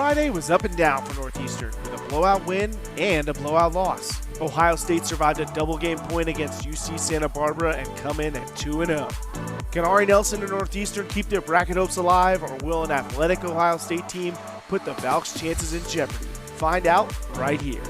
Friday was up and down for Northeastern with a blowout win and a blowout loss. Ohio State survived a double-game point against UC Santa Barbara and come in at 2-0. Can Ari Nelson and Northeastern keep their bracket hopes alive, or will an athletic Ohio State team put the Valks' chances in jeopardy? Find out right here.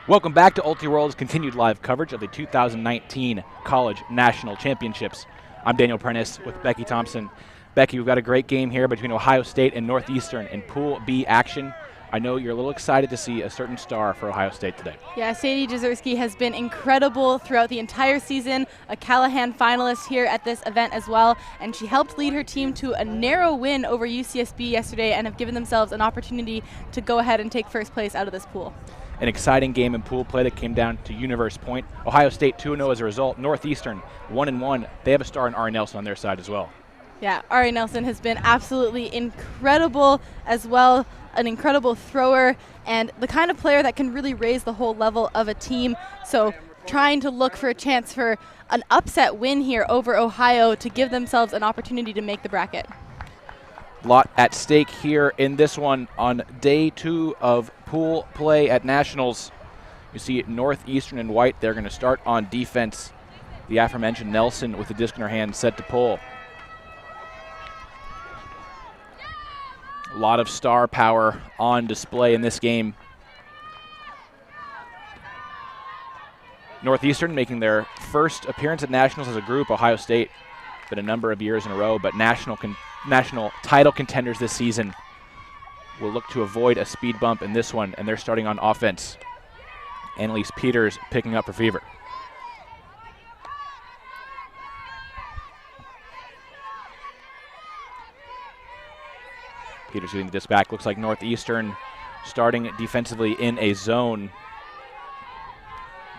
Welcome back to Ultiworld's continued live coverage of the 2019 College National Championships. I'm Daniel Prentice with Becky Thompson. Becky, we've got a great game here between Ohio State and Northeastern in Pool B action. I know you're a little excited to see a certain star for Ohio State today. Yeah, Sadie Jezierski has been incredible throughout the entire season, a Callahan finalist here at this event as well, and she helped lead her team to a narrow win over UCSB yesterday and have given themselves an opportunity to go ahead and take first place out of this pool. An exciting game in pool play that came down to Universe Point. Ohio State 2-0 as a result. Northeastern 1-1. They have a star in Ari Nelson on their side as well. Yeah, Ari Nelson has been absolutely incredible as well, an incredible thrower and the kind of player that can really raise the whole level of a team. So trying to look for a chance for an upset win here over Ohio to give themselves an opportunity to make the bracket. Lot at stake here in this one on day 2 of pool play at Nationals. You see Northeastern in white. They're going to start on defense. The aforementioned Nelson with the disc in her hand set to pull. A lot of star power on display in this game. Northeastern making their first appearance at Nationals as a group. Ohio State been a number of years in a row, but national title contenders this season will look to avoid a speed bump in this one, and they're starting on offense. Annalise Peters picking up for Fever. Peters getting the disc back. Looks like Northeastern starting defensively in a zone.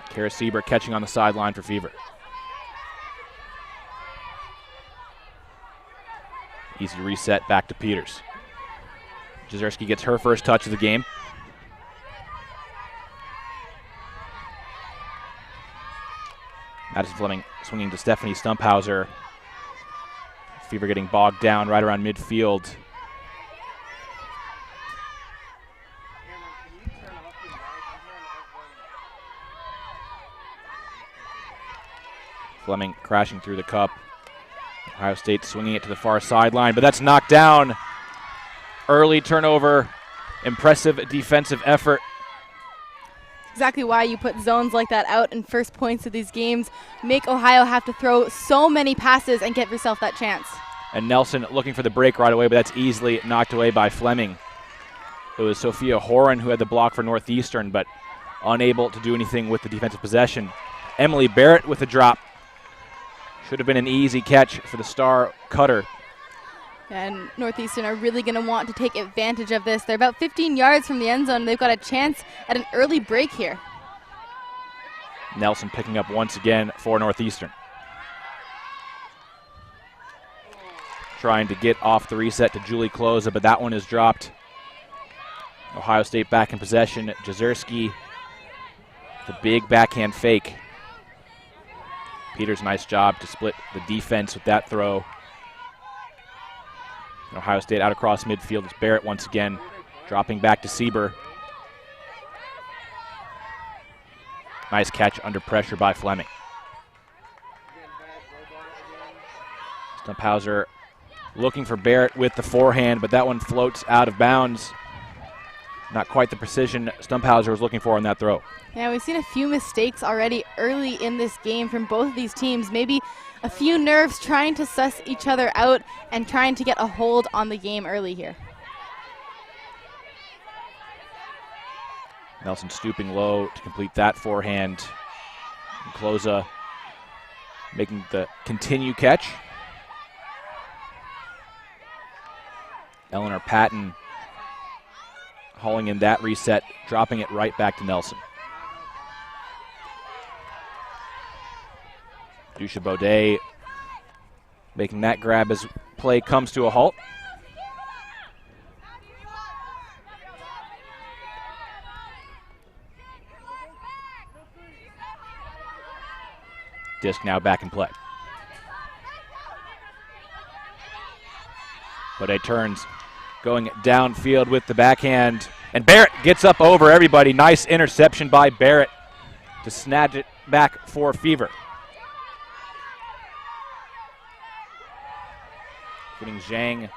Kara Sieber catching on the sideline for Fever. Easy reset back to Peters. Jezierski gets her first touch of the game. Madison Fleming swinging to Stephanie Stumphauser. Fever getting bogged down right around midfield. Fleming crashing through the cup. Ohio State swinging it to the far sideline, but that's knocked down. Early turnover, impressive defensive effort. Exactly why you put zones like that out in first points of these games. Make Ohio have to throw so many passes and get yourself that chance. And Nelson looking for the break right away, but that's easily knocked away by Fleming. It was Sophia Horan who had the block for Northeastern, but unable to do anything with the defensive possession. Emily Barrett with a drop. Should have been an easy catch for the star cutter. And Northeastern are really going to want to take advantage of this. They're about 15 yards from the end zone. They've got a chance at an early break here. Nelson picking up once again for Northeastern. Trying to get off the reset to Julie Kloza, but that one is dropped. Ohio State back in possession. Jezierski, the big backhand fake. Peters, nice job to split the defense with that throw. Ohio State out across midfield. It's Barrett once again, dropping back to Sieber. Nice catch under pressure by Fleming. Stumphauser looking for Barrett with the forehand, but that one floats out of bounds. Not quite the precision Stumphauser was looking for on that throw. Yeah, we've seen a few mistakes already early in this game from both of these teams. Maybe a few nerves trying to suss each other out and trying to get a hold on the game early here. Nelson stooping low to complete that forehand. And Kloza making the continue catch. Eleanor Patton hauling in that reset, dropping it right back to Nelson. Dusha Baudet making that grab as play comes to a halt. Disc now back in play. But it turns going downfield with the backhand. And Barrett gets up over everybody. Nice interception by Barrett to snatch it back for Fever. Getting Zhang,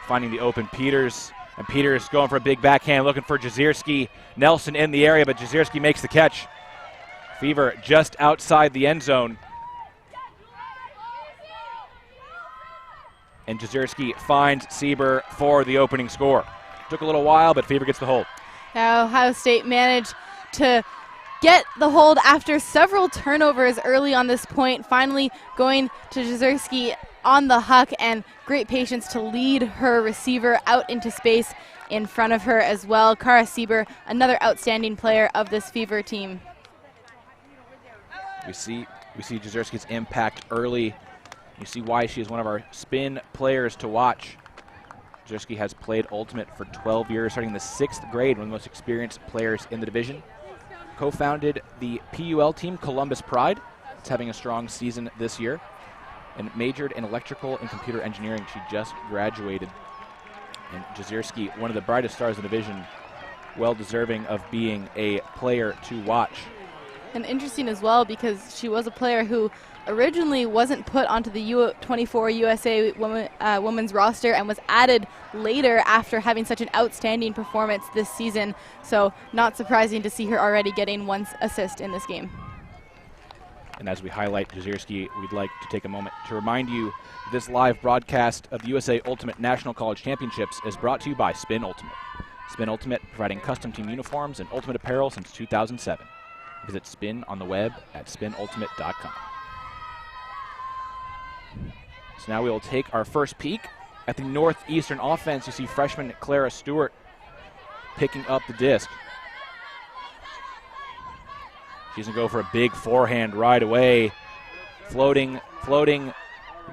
finding the open Peters. And Peters going for a big backhand, looking for Jazierski. Nelson in the area, but Jazierski makes the catch. Fever just outside the end zone. And Jazierski finds Sieber for the opening score. Took a little while, but Fever gets the hold. Now Ohio State managed to get the hold after several turnovers early on this point, finally going to Jazierski on the huck, and great patience to lead her receiver out into space in front of her as well. Kara Sieber, another outstanding player of this Fever team. We see Jazierski's impact early. You see why she is one of our spin players to watch. Jazierski has played Ultimate for 12 years, starting in the 6th grade, one of the most experienced players in the division. Co-founded the PUL team, Columbus Pride. It's having a strong season this year. And majored in electrical and computer engineering. She just graduated. And Jazierski, one of the brightest stars in the division, well deserving of being a player to watch. And interesting as well, because she was a player who originally wasn't put onto the U24 USA women's roster and was added later after having such an outstanding performance this season. So not surprising to see her already getting 1 assist in this game. And as we highlight Jazierski, we'd like to take a moment to remind you this live broadcast of the USA Ultimate National College Championships is brought to you by Spin Ultimate. Spin Ultimate, providing custom team uniforms and ultimate apparel since 2007. Visit Spin on the web at spinultimate.com. So now we will take our first peek at the Northeastern offense. You see freshman Clara Stewart picking up the disc. She's going to go for a big forehand right away. Floating,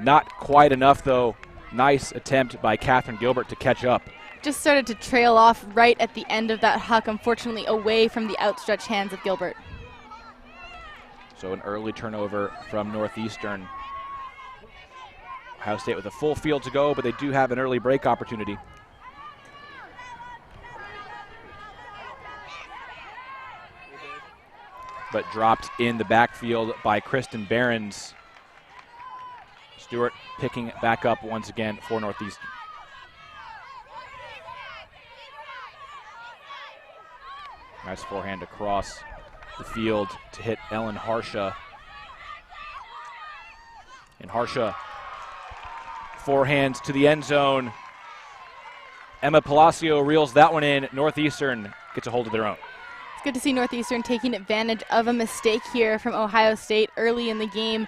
not quite enough though. Nice attempt by Catherine Gilbert to catch up. Just started to trail off right at the end of that huck, unfortunately away from the outstretched hands of Gilbert. So an early turnover from Northeastern. Ohio State with a full field to go, but they do have an early break opportunity. But dropped in the backfield by Kristen Behrens. Stewart picking back up once again for Northeastern. Nice forehand across the field to hit Ellen Harsha. And Harsha forehands to the end zone. Emma Palacio reels that one in. Northeastern gets a hold of their own. Good to see Northeastern taking advantage of a mistake here from Ohio State early in the game.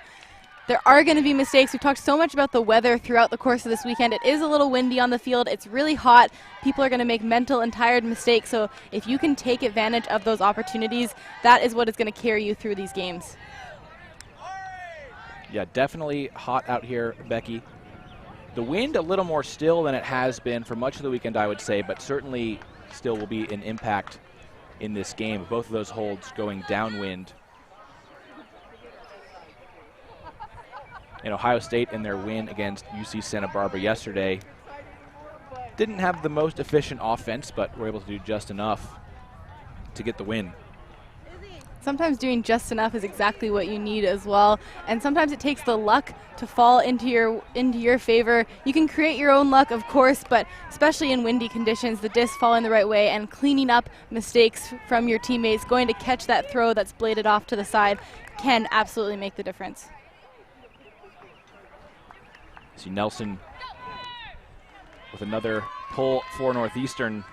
There are going to be mistakes. We've talked so much about the weather throughout the course of this weekend. It is a little windy on the field. It's really hot. People are going to make mental and tired mistakes. So if you can take advantage of those opportunities, that is what is going to carry you through these games. Yeah, definitely hot out here, Becky. The wind a little more still than it has been for much of the weekend, I would say, but certainly still will be an impact in this game. Both of those holds going downwind. And Ohio State in their win against UC Santa Barbara yesterday didn't have the most efficient offense, but were able to do just enough to get the win. Sometimes doing just enough is exactly what you need as well, and sometimes it takes the luck to fall into your favor. You can create your own luck, of course, but especially in windy conditions, the discs fall in the right way, and cleaning up mistakes from your teammates, going to catch that throw that's bladed off to the side, can absolutely make the difference. See Nelson with another pull for Northeastern.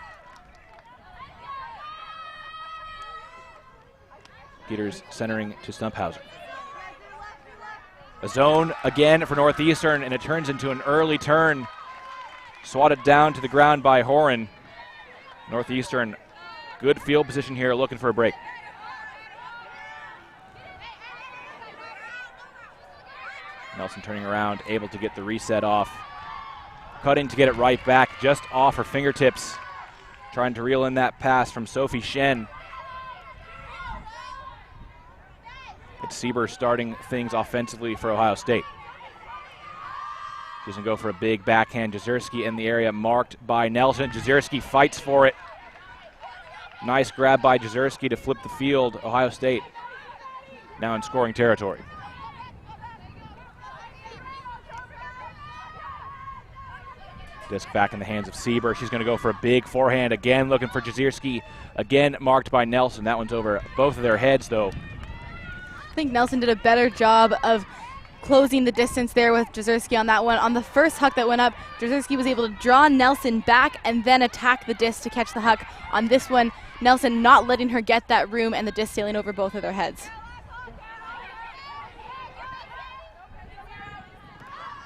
Peters centering to Stumphauser. A zone again for Northeastern, and it turns into an early turn. Swatted down to the ground by Horan. Northeastern, good field position here, looking for a break. Nelson turning around, able to get the reset off. Cutting to get it right back, just off her fingertips. Trying to reel in that pass from Sophie Shen. It's Sieber starting things offensively for Ohio State. She's going to go for a big backhand. Jezierski in the area, marked by Nelson. Jezierski fights for it. Nice grab by Jezierski to flip the field. Ohio State now in scoring territory. Disc back in the hands of Sieber. She's going to go for a big forehand again, looking for Jezierski. Again, marked by Nelson. That one's over both of their heads, though. I think Nelson did a better job of closing the distance there with Jezierski on that one. On the first huck that went up, Jezierski was able to draw Nelson back and then attack the disc to catch the huck. On this one, Nelson not letting her get that room and the disc sailing over both of their heads.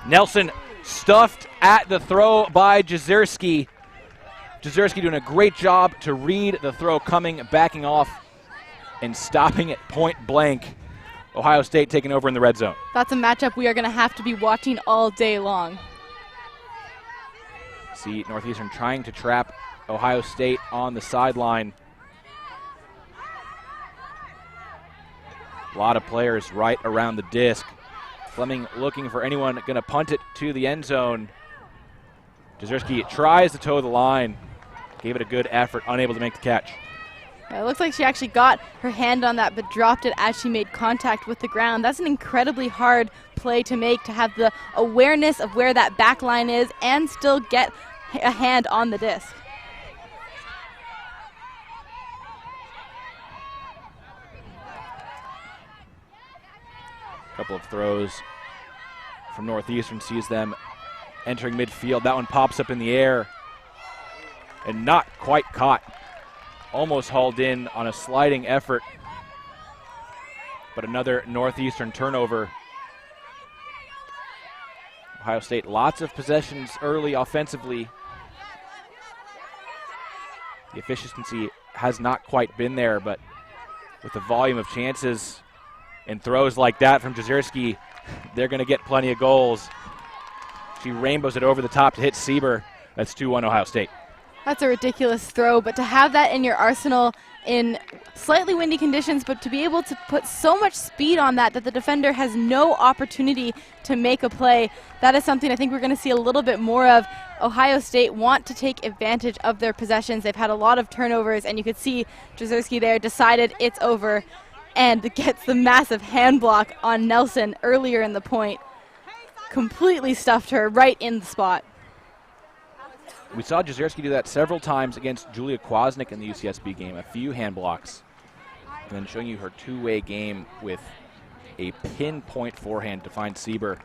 Nelson stuffed at the throw by Jezierski. Jezierski doing a great job to read the throw coming, backing off, and stopping it point blank. Ohio State taking over in the red zone. That's a matchup we are going to have to be watching all day long. See Northeastern trying to trap Ohio State on the sideline. A lot of players right around the disc. Fleming looking for anyone going to punt it to the end zone. Jezierski tries to toe the line. Gave it a good effort, unable to make the catch. Yeah, it looks like she actually got her hand on that but dropped it as she made contact with the ground. That's an incredibly hard play to make, to have the awareness of where that back line is and still get a hand on the disc. Couple of throws from Northeastern, sees them entering midfield. That one pops up in the air and not quite caught. Almost hauled in on a sliding effort, but another Northeastern turnover. Ohio State, lots of possessions early offensively. The efficiency has not quite been there, but with the volume of chances and throws like that from Jezierski, they're going to get plenty of goals. She rainbows it over the top to hit Sieber. That's 2-1 Ohio State. That's a ridiculous throw, but to have that in your arsenal in slightly windy conditions, but to be able to put so much speed on that the defender has no opportunity to make a play, that is something I think we're going to see a little bit more of. Ohio State want to take advantage of their possessions. They've had a lot of turnovers, and you could see Jezierski there decided it's over and gets the massive hand block on Nelson earlier in the point. Completely stuffed her right in the spot. We saw Jezierski do that several times against Julia Kwasnik in the UCSB game, a few hand blocks. And then showing you her two-way game with a pinpoint forehand to find Sieber.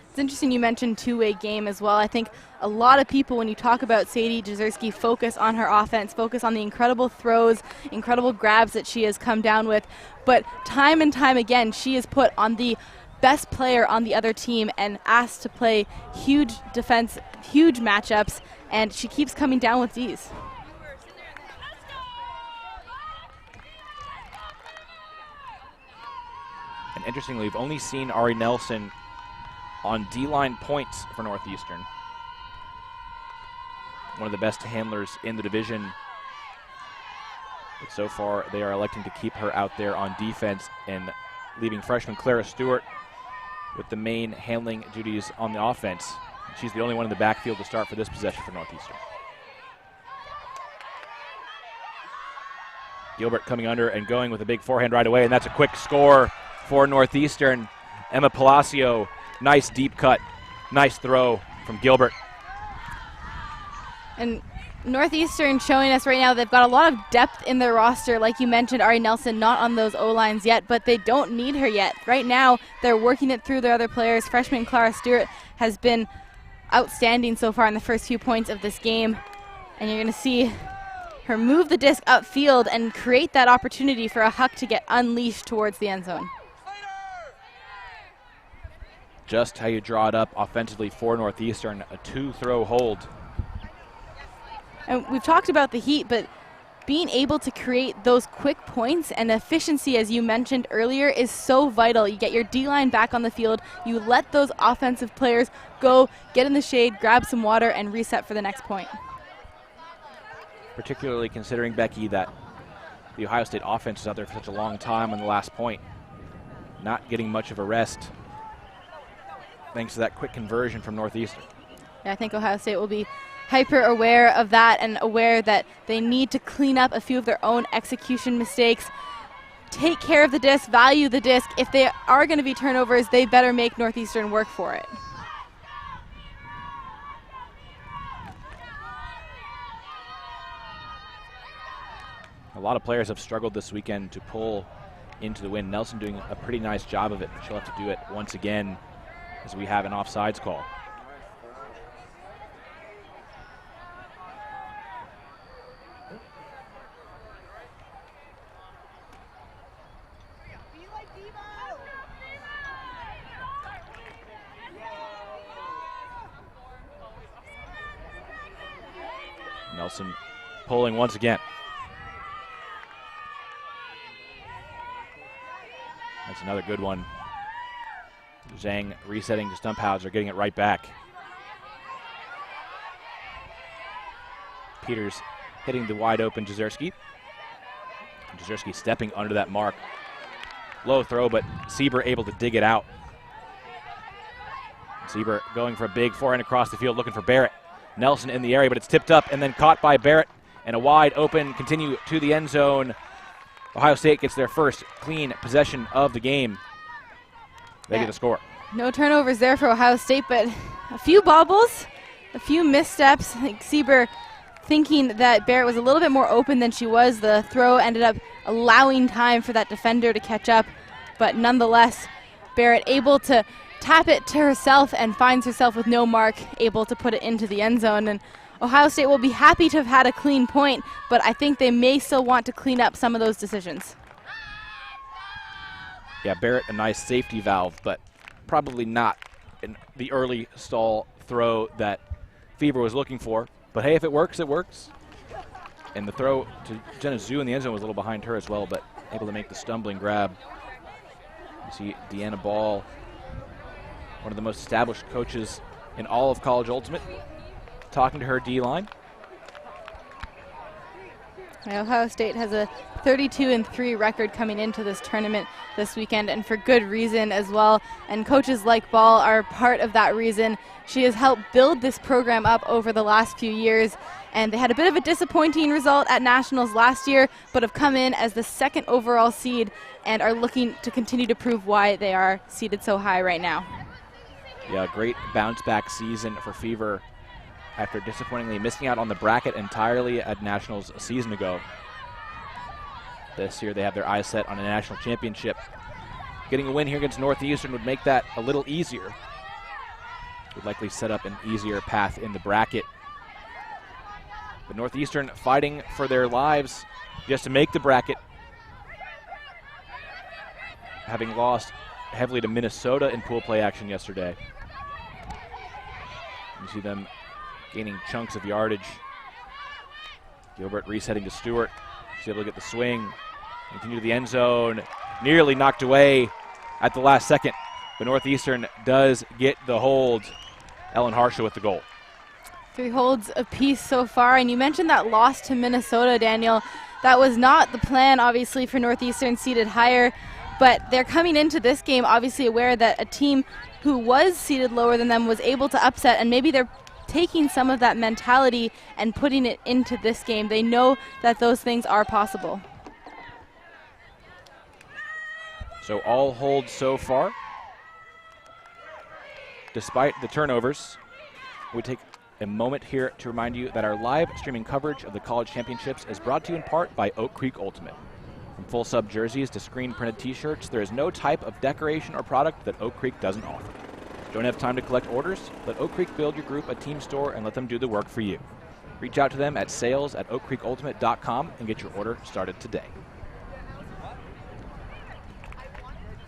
It's interesting you mentioned two-way game as well. I think a lot of people, when you talk about Sadie Jezierski, focus on her offense, focus on the incredible throws, incredible grabs that she has come down with. But time and time again, she is put on the best player on the other team and asked to play huge defense, huge matchups, and she keeps coming down with these. And interestingly, we've only seen Ari Nelson on D-line points for Northeastern. One of the best handlers in the division. But so far, they are electing to keep her out there on defense and leaving freshman Clara Stewart with the main handling duties on the offense. She's the only one in the backfield to start for this possession for Northeastern. Gilbert coming under and going with a big forehand right away, and that's a quick score for Northeastern. Emma Palacio, nice deep cut, nice throw from Gilbert. And Northeastern showing us right now they've got a lot of depth in their roster. Like you mentioned, Ari Nelson not on those O-lines yet, but they don't need her yet. Right now, they're working it through their other players. Freshman Clara Stewart has been outstanding so far in the first few points of this game. And you're going to see her move the disc upfield and create that opportunity for a huck to get unleashed towards the end zone. Just how you draw it up offensively for Northeastern, a two-throw hold. And we've talked about the heat, but being able to create those quick points and efficiency, as you mentioned earlier, is so vital. You get your D-line back on the field, you let those offensive players go, get in the shade, grab some water, and reset for the next point. Particularly considering, Becky, that the Ohio State offense is out there for such a long time on the last point, not getting much of a rest. thanks to that quick conversion from Northeastern. Yeah, I think Ohio State will be hyper aware of that and aware that they need to clean up a few of their own execution mistakes. Take care of the disc, value the disc. If they are going to be turnovers, they better make Northeastern work for it. A lot of players have struggled this weekend to pull into the win. Nelson doing a pretty nice job of it, but she'll have to do it once again as we have an offsides call. Nelson pulling once again. That's another good one. Zhang resetting to stump Hauser, getting it right back. Peters hitting the wide open Jezierski. Jezierski stepping under that mark. Low throw, but Sieber able to dig it out. Sieber going for a big forehand across the field, looking for Barrett. Nelson in the area, but it's tipped up and then caught by Barrett. And a wide open continue to the end zone. Ohio State gets their first clean possession of the game. They get a score. No turnovers there for Ohio State, but a few bobbles, a few missteps. I think Sieber thinking that Barrett was a little bit more open than she was. The throw ended up allowing time for that defender to catch up, but nonetheless, Barrett able to tap it to herself and finds herself with no mark, able to put it into the end zone. And Ohio State will be happy to have had a clean point, but I think they may still want to clean up some of those decisions. Yeah, Barrett, a nice safety valve, but probably not in the early stall throw that Fever was looking for. But hey, if it works, it works. And the throw to Jenna Zhu in the end zone was a little behind her as well, but able to make the stumbling grab. You see Deanna Ball, one of the most established coaches in all of college ultimate, talking to her D-line. Ohio State has a 32-3 record coming into this tournament this weekend, and for good reason as well. And coaches like Ball are part of that reason. She has helped build this program up over the last few years, and they had a bit of a disappointing result at Nationals last year, but have come in as the second overall seed and are looking to continue to prove why they are seeded so high right now. Yeah, great bounce-back season for Fever after disappointingly missing out on the bracket entirely at Nationals a season ago. This year they have their eyes set on a national championship. Getting a win here against Northeastern would make that a little easier. Would likely set up an easier path in the bracket. But Northeastern fighting for their lives just to make the bracket, having lost heavily to Minnesota in pool play action yesterday. You see them gaining chunks of yardage. Gilbert resetting to Stewart. She's able to get the swing. Continue to the end zone. Nearly knocked away at the last second. But Northeastern does get the hold. Ellen Harsha with the goal. 3 holds apiece so far. And you mentioned that loss to Minnesota, Daniel. That was not the plan, obviously, for Northeastern, seated higher. But they're coming into this game obviously aware that a team who was seated lower than them was able to upset, and maybe they're taking some of that mentality and putting it into this game. They know that those things are possible. So all holds so far. Despite the turnovers, we take a moment here to remind you that our live streaming coverage of the college championships is brought to you in part by Oak Creek Ultimate. From full sub jerseys to screen printed t-shirts, there is no type of decoration or product that Oak Creek doesn't offer. Don't have time to collect orders? Let Oak Creek build your group a team store and let them do the work for you. Reach out to them at sales@oakcreekultimate.com and get your order started today.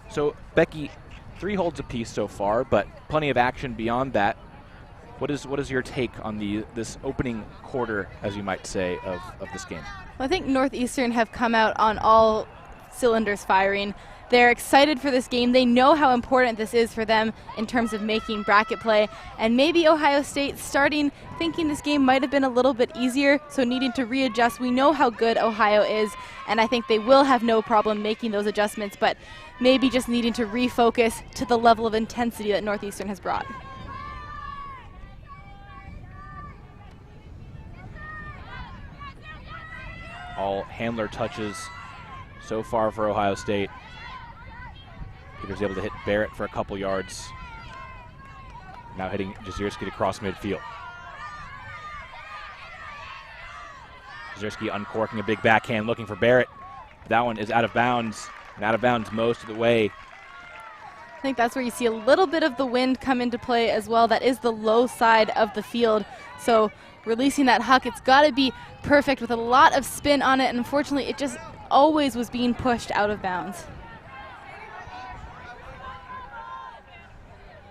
So, Becky, 3 holds apiece so far, but plenty of action beyond that. What is your take on this opening quarter, as you might say, of this game? Well, I think Northeastern have come out on all cylinders firing. They're excited for this game. They know how important this is for them in terms of making bracket play. And maybe Ohio State starting thinking this game might have been a little bit easier, so needing to readjust. We know how good Ohio is, and I think they will have no problem making those adjustments, but maybe just needing to refocus to the level of intensity that Northeastern has brought. All handler touches so far for Ohio State. Peter's able to hit Barrett for a couple yards. Now hitting Jezierski to cross midfield. Jezierski uncorking a big backhand looking for Barrett. That one is out of bounds, and out of bounds most of the way. I think that's where you see a little bit of the wind come into play as well. That is the low side of the field. So releasing that huck, it's got to be perfect with a lot of spin on it, and unfortunately it just always was being pushed out of bounds.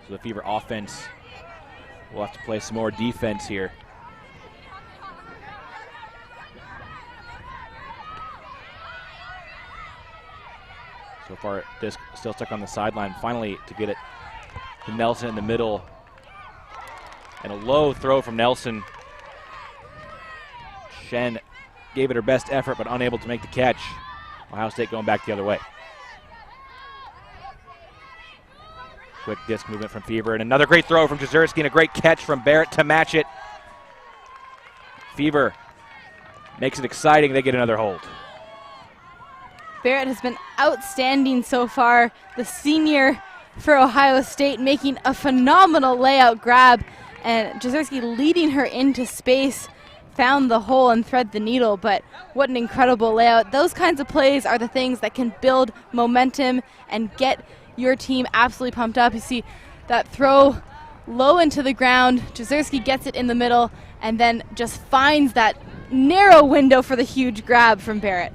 So the Fever offense will have to play some more defense here. So far, disc still stuck on the sideline. Finally, to get it to Nelson in the middle. And a low throw from Nelson. Shen gave it her best effort, but unable to make the catch. Ohio State going back the other way. Quick disc movement from Fever, and another great throw from Jezierski, and a great catch from Barrett to match it. Fever makes it exciting. They get another hold. Barrett has been outstanding so far. The senior for Ohio State making a phenomenal layout grab, and Jezierski leading her into space, found the hole and thread the needle, but what an incredible layout. Those kinds of plays are the things that can build momentum and get your team absolutely pumped up. You see that throw low into the ground. Jezierski gets it in the middle and then just finds that narrow window for the huge grab from Barrett.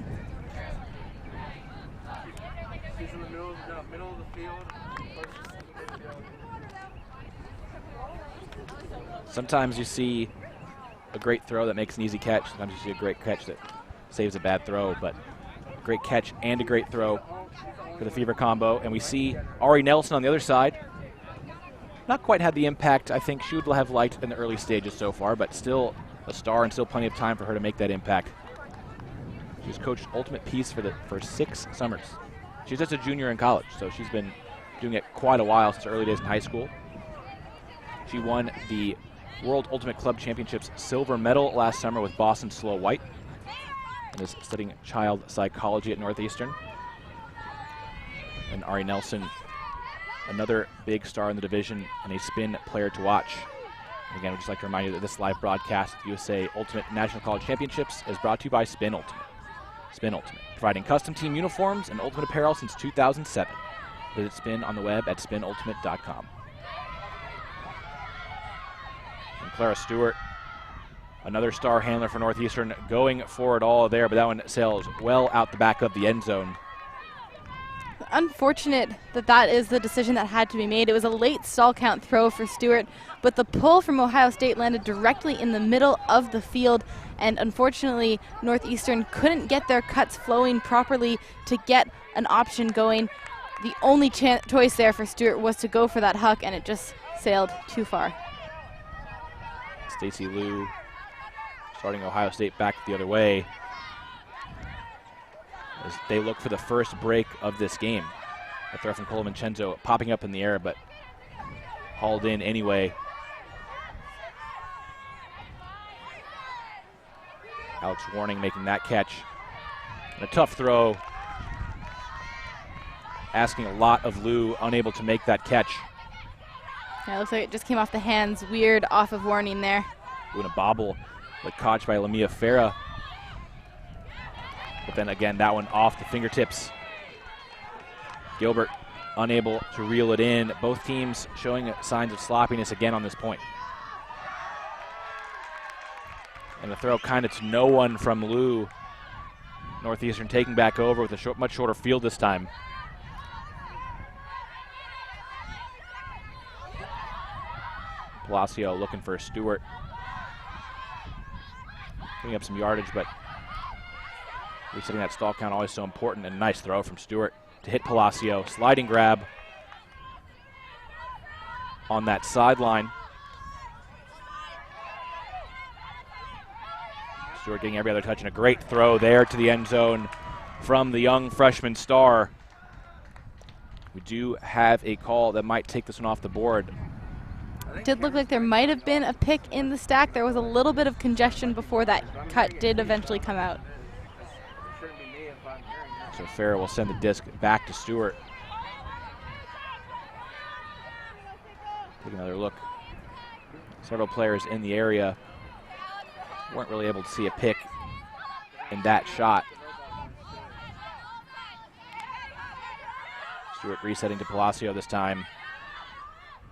Sometimes you see a great throw that makes an easy catch. Sometimes you see a great catch that saves a bad throw, but a great catch and a great throw for the Fever combo. And we see Ari Nelson on the other side. Not quite had the impact I think she would have liked in the early stages so far, but still a star and still plenty of time for her to make that impact. She's coached Ultimate Peace for 6 summers. She's just a junior in college, so she's been doing it quite a while since her early days in high school. She won the World Ultimate Club Championships silver medal last summer with Boston Slow White, and is studying child psychology at Northeastern. And Ari Nelson, another big star in the division and a spin player to watch. And again, we'd just like to remind you that this live broadcast of USA Ultimate National College Championships is brought to you by Spin Ultimate. Spin Ultimate, providing custom team uniforms and ultimate apparel since 2007. Visit Spin on the web at spinultimate.com. And Clara Stewart, another star handler for Northeastern, going for it all there, but that one sails well out the back of the end zone. Unfortunate that is the decision that had to be made. It was a late stall count throw for Stewart, but the pull from Ohio State landed directly in the middle of the field, and unfortunately Northeastern couldn't get their cuts flowing properly to get an option going. The only choice there for Stewart was to go for that huck, and it just sailed too far. Stacy Liu starting Ohio State back the other way as they look for the first break of this game. A throw from Colavincenzo popping up in the air, but hauled in anyway. Alex Warning making that catch. And a tough throw. Asking a lot of Liu, unable to make that catch. Yeah, it looks like it just came off the hands. Weird off of Warning there. Doing a bobble, but caught by Lamia Farah. But then again, that one off the fingertips. Gilbert unable to reel it in. Both teams showing signs of sloppiness again on this point. And the throw kind of to no one from Liu. Northeastern taking back over with a much shorter field this time. Palacio looking for Stewart. Putting up some yardage, but Resetting that stall count always so important, and a nice throw from Stewart to hit Palacio. Sliding grab on that sideline. Stewart getting every other touch, and a great throw there to the end zone from the young freshman star. We do have a call that might take this one off the board. It did look like there might have been a pick in the stack. There was a little bit of congestion before that cut did eventually come out. So Farrah will send the disc back to Stewart. Take another look. Several players in the area weren't really able to see a pick in that shot. Stewart resetting to Palacio this time.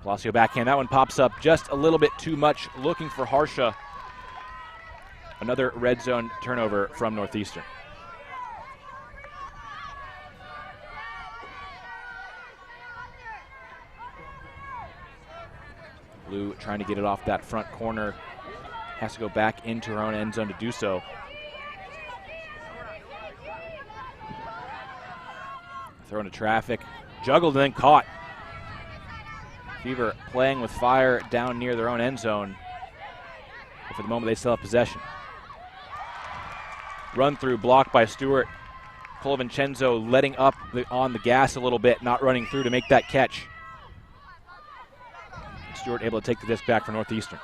Palacio backhand. That one pops up just a little bit too much. Looking for Harsha. Another red zone turnover from Northeastern. Blue trying to get it off that front corner. Has to go back into her own end zone to do so. Thrown to traffic. Juggled and then caught. Fever playing with fire down near their own end zone. But for the moment, they still have possession. Run through blocked by Stewart. Colavincenzo letting up on the gas a little bit, not running through to make that catch. Stewart able to take the disc back for Northeastern.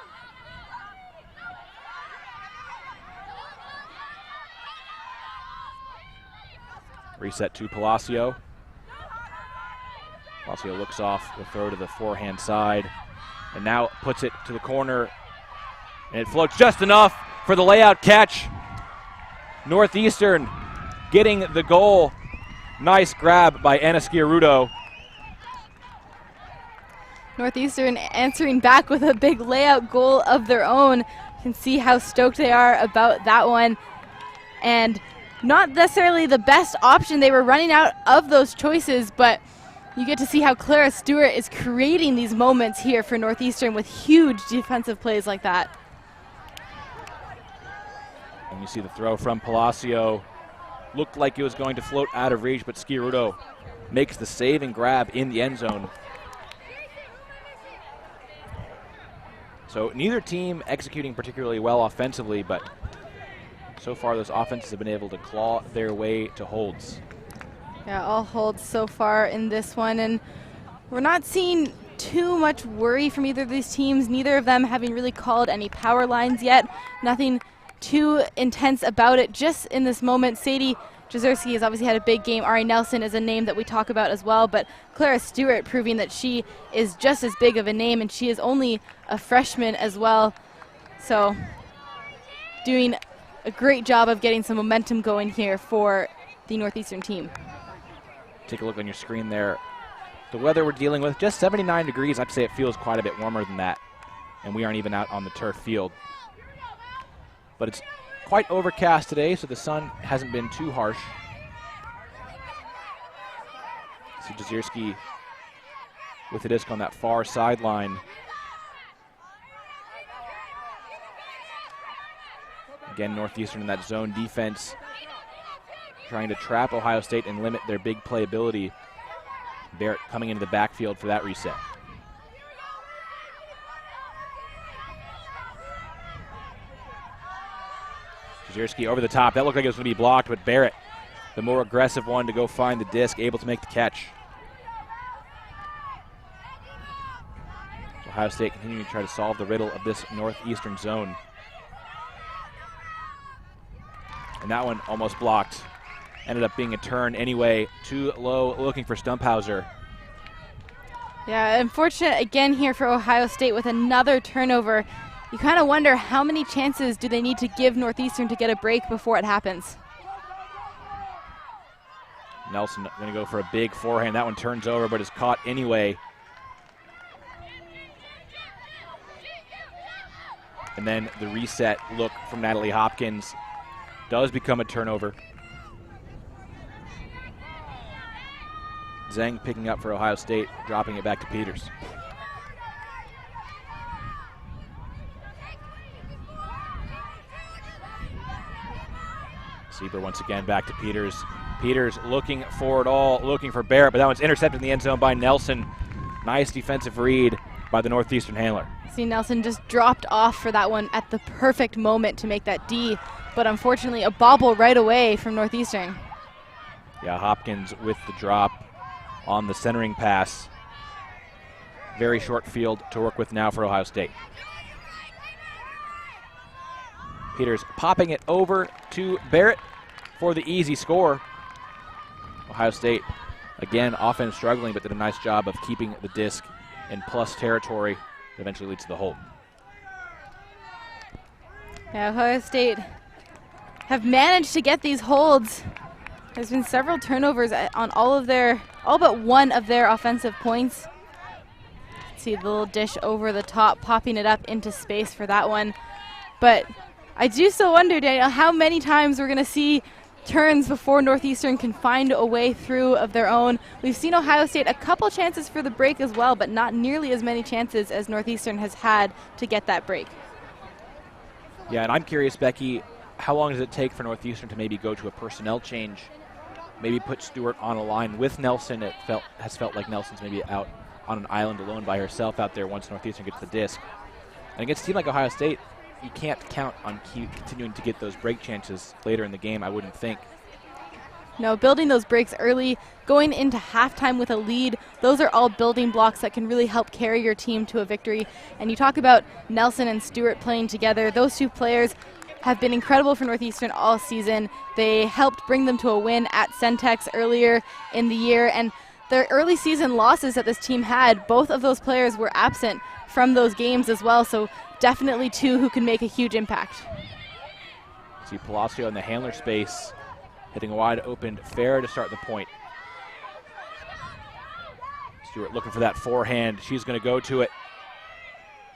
Reset to Palacio. Palacio looks off the throw to the forehand side and now puts it to the corner, and it floats just enough for the layout catch. Northeastern getting the goal. Nice grab by Anna Sciarudo. Northeastern answering back with a big layout goal of their own. You can see how stoked they are about that one. And not necessarily the best option. They were running out of those choices, but you get to see how Clara Stewart is creating these moments here for Northeastern with huge defensive plays like that. And you see the throw from Palacio. Looked like it was going to float out of reach, but Sciarudo makes the save and grab in the end zone. So neither team executing particularly well offensively, but so far those offenses have been able to claw their way to holds. Yeah, all holds so far in this one, and we're not seeing too much worry from either of these teams, neither of them having really called any power lines yet. Nothing too intense about it. Just in this moment, Sadie Jezierski has obviously had a big game. Ari Nelson is a name that we talk about as well, but Clara Stewart proving that she is just as big of a name, and she is only a freshman as well. So doing a great job of getting some momentum going here for the Northeastern team. Take a look on your screen there. The weather we're dealing with, just 79 degrees. I'd say it feels quite a bit warmer than that, and we aren't even out on the turf field. But it's quite overcast today, so the sun hasn't been too harsh. See Jezierski with the disc on that far sideline. Again, Northeastern in that zone defense, trying to trap Ohio State and limit their big playability. Barrett coming into the backfield for that reset. Jezierski over the top. That looked like it was going to be blocked, but Barrett, the more aggressive one to go find the disc, able to make the catch. So Ohio State continuing to try to solve the riddle of this Northeastern zone. And that one almost blocked. Ended up being a turn anyway. Too low, looking for Stumphauser. Yeah, unfortunate again here for Ohio State with another turnover. You kind of wonder how many chances do they need to give Northeastern to get a break before it happens. Nelson going to go for a big forehand. That one turns over, but is caught anyway. And then the reset look from Natalie Hopkins does become a turnover. Zhang picking up for Ohio State, dropping it back to Peters. Sieber once again back to Peters. Peters looking for it all, looking for Barrett, but that one's intercepted in the end zone by Nelson. Nice defensive read by the Northeastern handler. See, Nelson just dropped off for that one at the perfect moment to make that D, but unfortunately a bobble right away from Northeastern. Yeah, Hopkins with the drop on the centering pass. Very short field to work with now for Ohio State. Peters popping it over to Barrett for the easy score. Ohio State, again, offense struggling, but did a nice job of keeping the disc in plus territory that eventually leads to the hold. Yeah, Ohio State have managed to get these holds. There's been several turnovers on all but one of their offensive points. See the little dish over the top, popping it up into space for that one. But I do still wonder, Daniel, how many times we're going to see turns before Northeastern can find a way through of their own. We've seen Ohio State a couple chances for the break as well, but not nearly as many chances as Northeastern has had to get that break. Yeah, and I'm curious, Becky, how long does it take for Northeastern to maybe go to a personnel change, maybe put Stewart on a line with Nelson? It has felt like Nelson's maybe out on an island alone by herself out there once Northeastern gets the disc. And against a team like Ohio State, you can't count on continuing to get those break chances later in the game, I wouldn't think. No, building those breaks early, going into halftime with a lead, those are all building blocks that can really help carry your team to a victory. And you talk about Nelson and Stewart playing together. Those two players have been incredible for Northeastern all season. They helped bring them to a win at Centex earlier in the year. And their early season losses that this team had, both of those players were absent from those games as well. So definitely two who can make a huge impact. See Palacio in the handler space, hitting a wide open fair to start the point. Stewart looking for that forehand. She's going to go to it.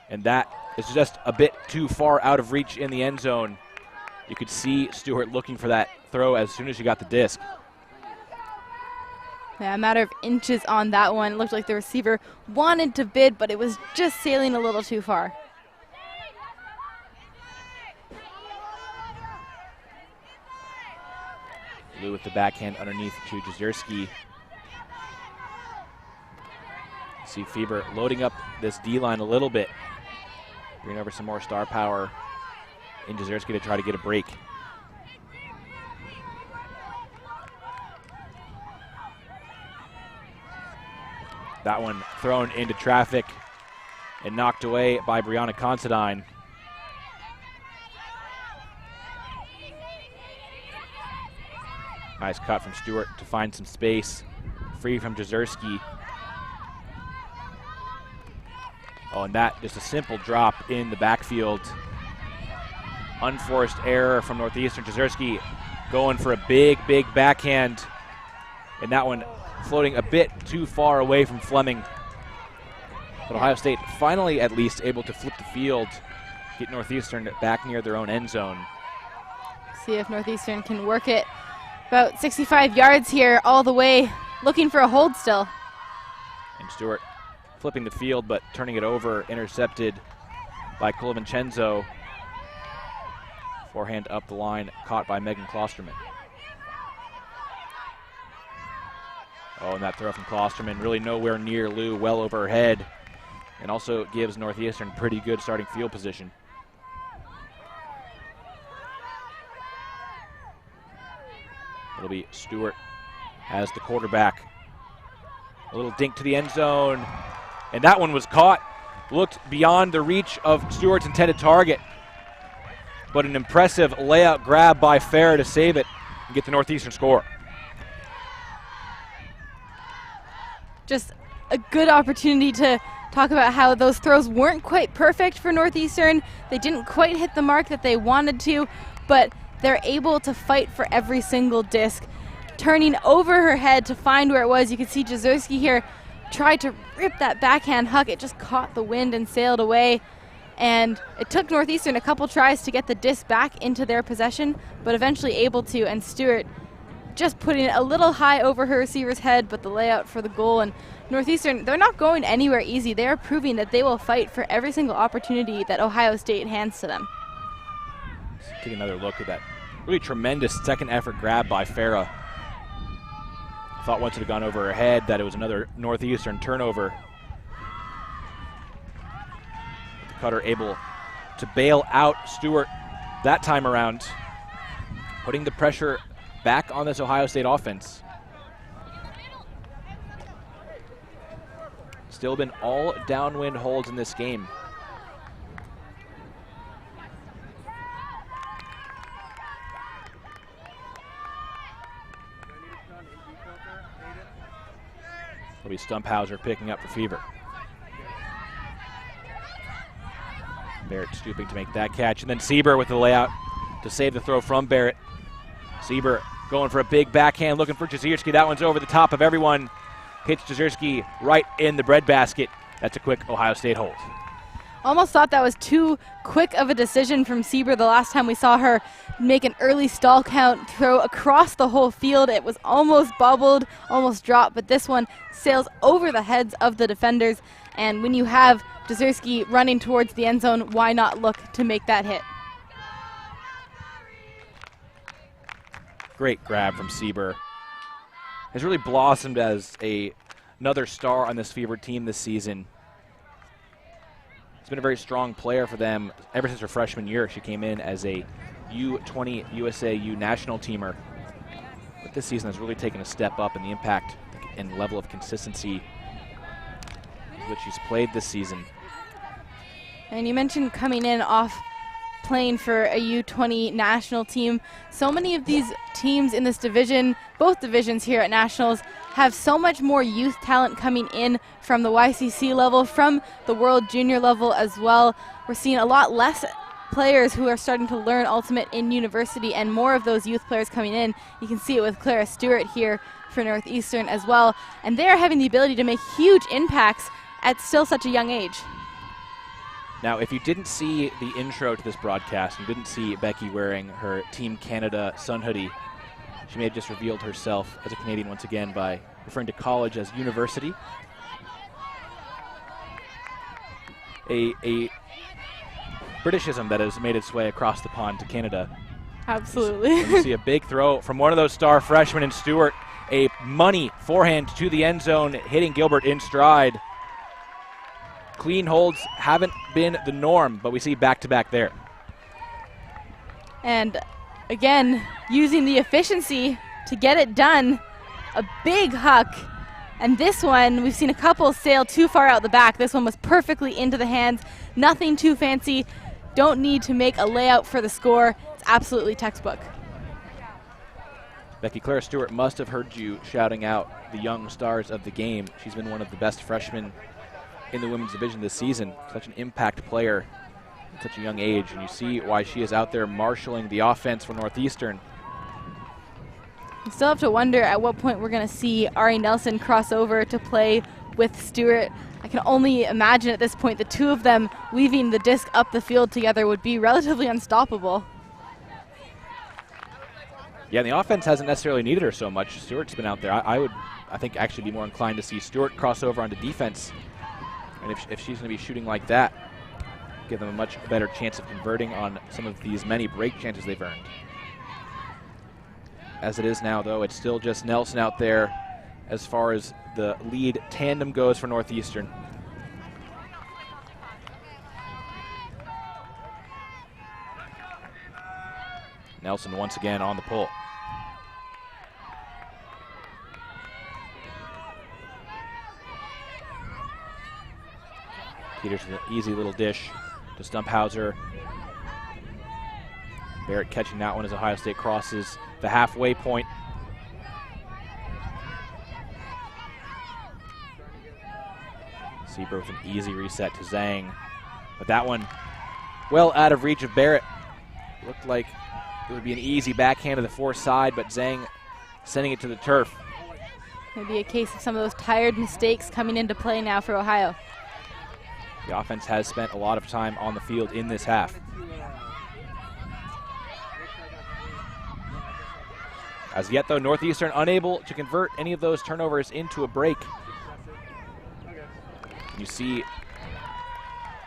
And that is just a bit too far out of reach in the end zone. You could see Stewart looking for that throw as soon as she got the disc. Yeah, a matter of inches on that one. It looked like the receiver wanted to bid, but it was just sailing a little too far. Blue with the backhand underneath to Jezierski. See Fever loading up this D-line a little bit. Bringing over some more star power in Jezierski to try to get a break. That one thrown into traffic and knocked away by Brianna Considine. Nice cut from Stewart to find some space. Free from Jezierski. Oh, and that just a simple drop in the backfield. Unforced error from Northeastern. Jezierski going for a big, big backhand. And that one floating a bit too far away from Fleming. But Ohio State finally at least able to flip the field, get Northeastern back near their own end zone. See if Northeastern can work it. About 65 yards here all the way, looking for a hold still. And Stewart flipping the field, but turning it over, intercepted by Colavincenzo. Forehand up the line, caught by Megan Klosterman. Oh, and that throw from Klosterman, really nowhere near Lou, well over her head, and also gives Northeastern pretty good starting field position. It'll be Stewart as the quarterback. A little dink to the end zone, and that one was caught. Looked beyond the reach of Stewart's intended target, but an impressive layout grab by Fair to save it and get the Northeastern score. Just a good opportunity to talk about how those throws weren't quite perfect for Northeastern. They didn't quite hit the mark that they wanted to, but they're able to fight for every single disc. Turning over her head to find where it was, you can see Jezierski here tried to rip that backhand hook. It just caught the wind and sailed away. And it took Northeastern a couple tries to get the disc back into their possession, but eventually able to, and Stewart just putting it a little high over her receiver's head, but the layout for the goal. And Northeastern, they're not going anywhere easy. They are proving that they will fight for every single opportunity that Ohio State hands to them. Let's take another look at that Really tremendous second effort grab by Farah. Thought once it had gone over her head that it was another Northeastern turnover. The cutter able to bail out Stewart that time around, putting the pressure back on this Ohio State offense. Still been all downwind holds in this game. It'll be Stumphauser picking up for Fever. Barrett stooping to make that catch, and then Sieber with the layout to save the throw from Barrett. Sieber going for a big backhand, looking for Jazierski. That one's over the top of everyone. Hits Jazierski right in the breadbasket. That's a quick Ohio State hold. Almost thought that was too quick of a decision from Sieber the last time we saw her make an early stall count throw across the whole field. It was almost bubbled, almost dropped, but this one sails over the heads of the defenders. And when you have Jazierski running towards the end zone, why not look to make that hit? Great grab from Sieber. Has really blossomed as another star on this Fever team this season. He's been a very strong player for them ever since her freshman year. She came in as a U20 USA U national teamer. But this season has really taken a step up in the impact and level of consistency that she's played this season. And you mentioned coming in off playing for a U20 national team. So many of these teams in this division, both divisions here at Nationals, have so much more youth talent coming in from the YCC level, from the World Junior level as well. We're seeing a lot less players who are starting to learn Ultimate in university and more of those youth players coming in. You can see it with Clara Stewart here for Northeastern as well. And they are having the ability to make huge impacts at still such a young age. Now, if you didn't see the intro to this broadcast, you didn't see Becky wearing her Team Canada sun hoodie, she may have just revealed herself as a Canadian once again by referring to college as university. A Britishism that has made its way across the pond to Canada. Absolutely. You see a big throw from one of those star freshmen in Stewart. A money forehand to the end zone, hitting Gilbert in stride. Clean holds haven't been the norm, but we see back-to-back there. And again, using the efficiency to get it done. A big huck. And this one, we've seen a couple sail too far out the back. This one was perfectly into the hands. Nothing too fancy. Don't need to make a layout for the score. It's absolutely textbook. Becky, Clara Stewart must have heard you shouting out the young stars of the game. She's been one of the best freshmen in the women's division this season. Such an impact player at such a young age, and you see why she is out there marshaling the offense for Northeastern. You still have to wonder at what point we're going to see Ari Nelson cross over to play with Stewart. I can only imagine at this point the two of them weaving the disc up the field together would be relatively unstoppable. Yeah, and the offense hasn't necessarily needed her so much. Stewart's been out there. I would, I think, actually be more inclined to see Stewart cross over onto defense. And if she's going to be shooting like that, give them a much better chance of converting on some of these many break chances they've earned. As it is now, though, it's still just Nelson out there as far as the lead tandem goes for Northeastern. Nelson once again on the pull. Peters with an easy little dish to Stumphauser. Barrett catching that one as Ohio State crosses the halfway point. Sieber with an easy reset to Zhang. But that one well out of reach of Barrett. Looked like it would be an easy backhand to the fore side, but Zhang sending it to the turf. Maybe a case of some of those tired mistakes coming into play now for Ohio. The offense has spent a lot of time on the field in this half. As yet, though, Northeastern unable to convert any of those turnovers into a break. You see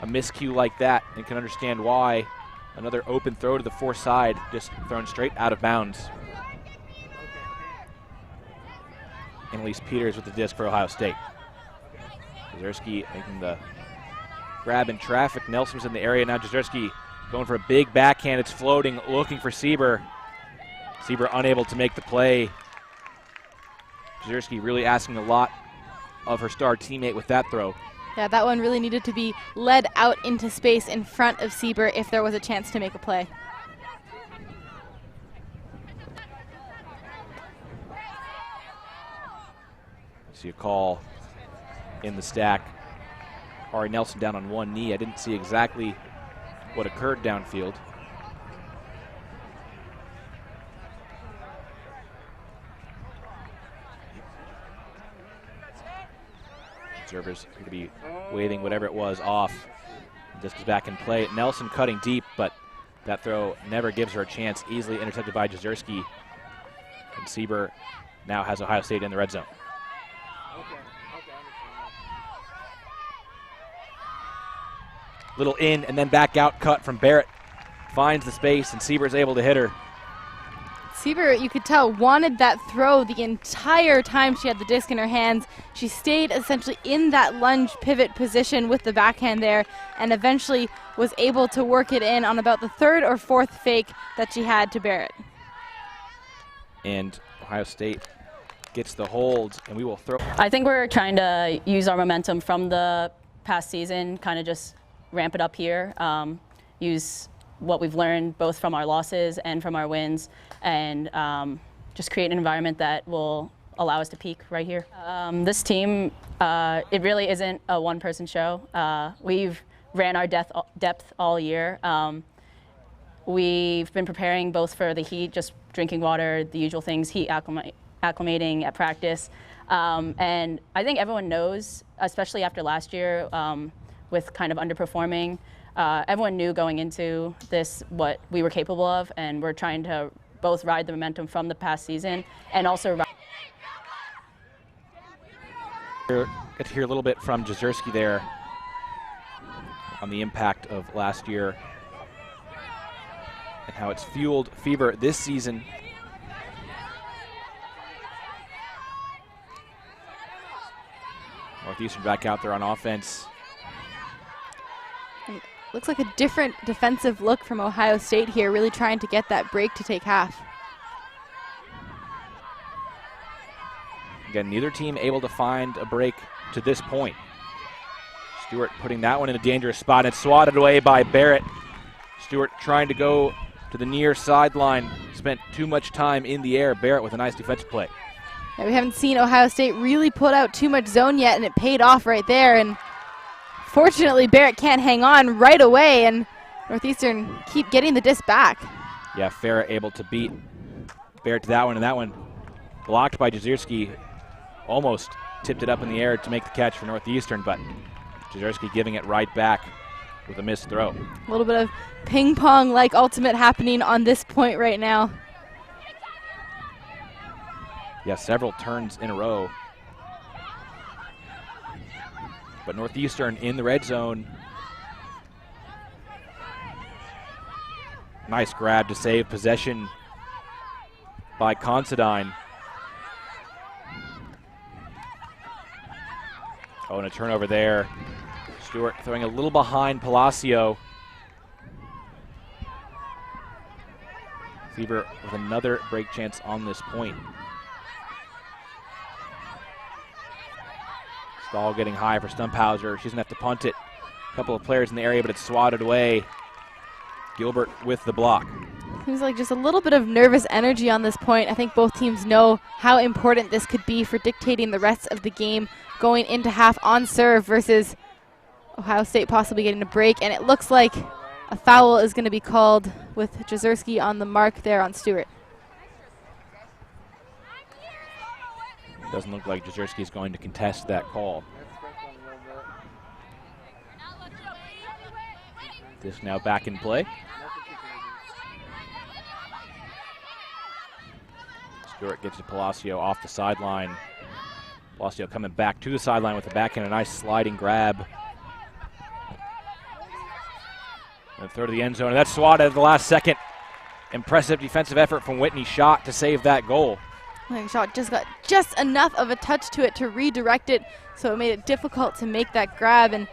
a miscue like that and can understand why Another open throw to the far side, just thrown straight out of bounds. Annalise Peters with the disc for Ohio State. Jezierski making the grab in traffic. Nelson's in the area now. Jezierski going for a big backhand. It's floating, looking for Sieber. Sieber unable to make the play. Jezierski really asking a lot of her star teammate with that throw. Yeah, that one really needed to be led out into space in front of Sieber if there was a chance to make a play. See a call in the stack. Ari Nelson down on one knee. I didn't see exactly what occurred downfield. Observers appear to be waving whatever it was off. Disc is back in play. Nelson cutting deep, but that throw never gives her a chance. Easily intercepted by Jezierski. And Sieber now has Ohio State in the red zone. Little in and then back out cut from Barrett. Finds the space and Sieber is able to hit her. Sieber, you could tell, wanted that throw the entire time she had the disc in her hands. She stayed essentially in that lunge pivot position with the backhand there and eventually was able to work it in on about the third or fourth fake that she had to Barrett. And Ohio State gets the hold, and we will throw. I think we're trying to use our momentum from the past season, kind of just ramp it up here, use what we've learned both from our losses and from our wins, and just create an environment that will allow us to peak right here. This team, it really isn't a one-person show. We've ran our depth all year. We've been preparing both for the heat, just drinking water, the usual things, heat acclimating at practice. And I think everyone knows, especially after last year with kind of underperforming, everyone knew going into this what we were capable of, and we're trying to both ride the momentum from the past season and also Get to hear a little bit from Jezierski there on the impact of last year and how it's fueled fever this season. Northeastern back out there on offense. Looks like a different defensive look from Ohio State here, really trying to get that break to take half. Again, neither team able to find a break to this point. Stewart putting that one in a dangerous spot. It's swatted away by Barrett. Stewart trying to go to the near sideline. Spent too much time in the air. Barrett with a nice defensive play. Yeah, we haven't seen Ohio State really put out too much zone yet, and it paid off right there. And fortunately, Barrett can't hang on right away, and Northeastern keep getting the disc back. Yeah, Farah able to beat Barrett to that one, and that one blocked by Jezierski. Almost tipped it up in the air to make the catch for Northeastern, but Jezierski giving it right back with a missed throw. A little bit of ping pong like ultimate happening on this point right now. Yeah, several turns in a row. But Northeastern in the red zone. Nice grab to save possession by Considine. Oh, and a turnover there. Stewart throwing a little behind Palacio. Fever with another break chance on this point. Stahl getting high for Stumphauser. She's going to have to punt it. A couple of players in the area, but it's swatted away. Gilbert with the block. Seems like just a little bit of nervous energy on this point. I think both teams know how important this could be for dictating the rest of the game going into half on serve versus Ohio State possibly getting a break. And it looks like a foul is going to be called with Jezierski on the mark there on Stewart. Doesn't look like Jezierski is going to contest that call. This now back in play. Stewart gets to Palacio off the sideline. Palacio coming back to the sideline with the backhand, a nice sliding grab. And throw to the end zone, and that's swatted at the last second. Impressive defensive effort from Whitney Schott to save that goal. Schott just got just enough of a touch to it to redirect it, so it made it difficult to make that grab. And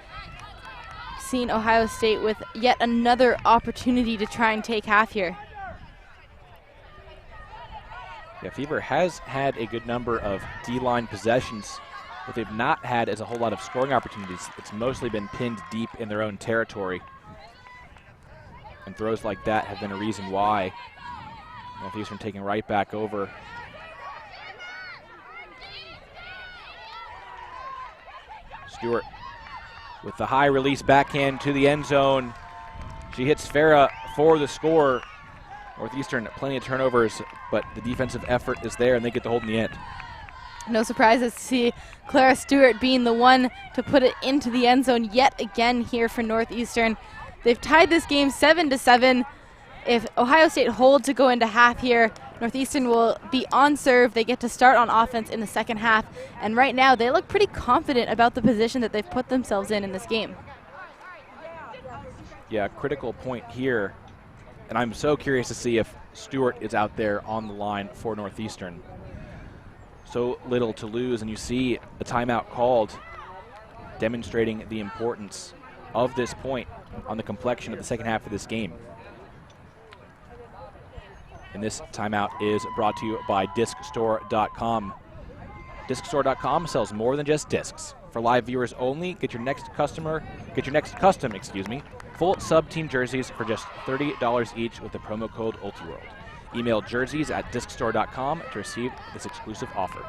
seen Ohio State with yet another opportunity to try and take half here. Yeah, Fever has had a good number of D-line possessions, but they've not had as a whole lot of scoring opportunities. It's mostly been pinned deep in their own territory. And throws like that have been a reason why. Northeastern taking right back over. Stewart with the high release backhand to the end zone. She hits Farah for the score. Northeastern, plenty of turnovers, but the defensive effort is there, and they get the hold in the end. No surprises to see Clara Stewart being the one to put it into the end zone yet again here for Northeastern. They've tied this game 7-7. If Ohio State hold to go into half here, Northeastern will be on serve. They get to start on offense in the second half, and right now they look pretty confident about the position that they've put themselves in this game. Yeah, critical point here, and I'm so curious to see if Stewart is out there on the line for Northeastern. So little to lose, and you see a timeout called, demonstrating the importance of this point on the complexion of the second half of this game. And this timeout is brought to you by DiscStore.com. DiscStore.com sells more than just discs. For live viewers only, get your next custom, full sub-team jerseys for just $30 each with the promo code Ultiworld. Email jerseys@discstore.com to receive this exclusive offer.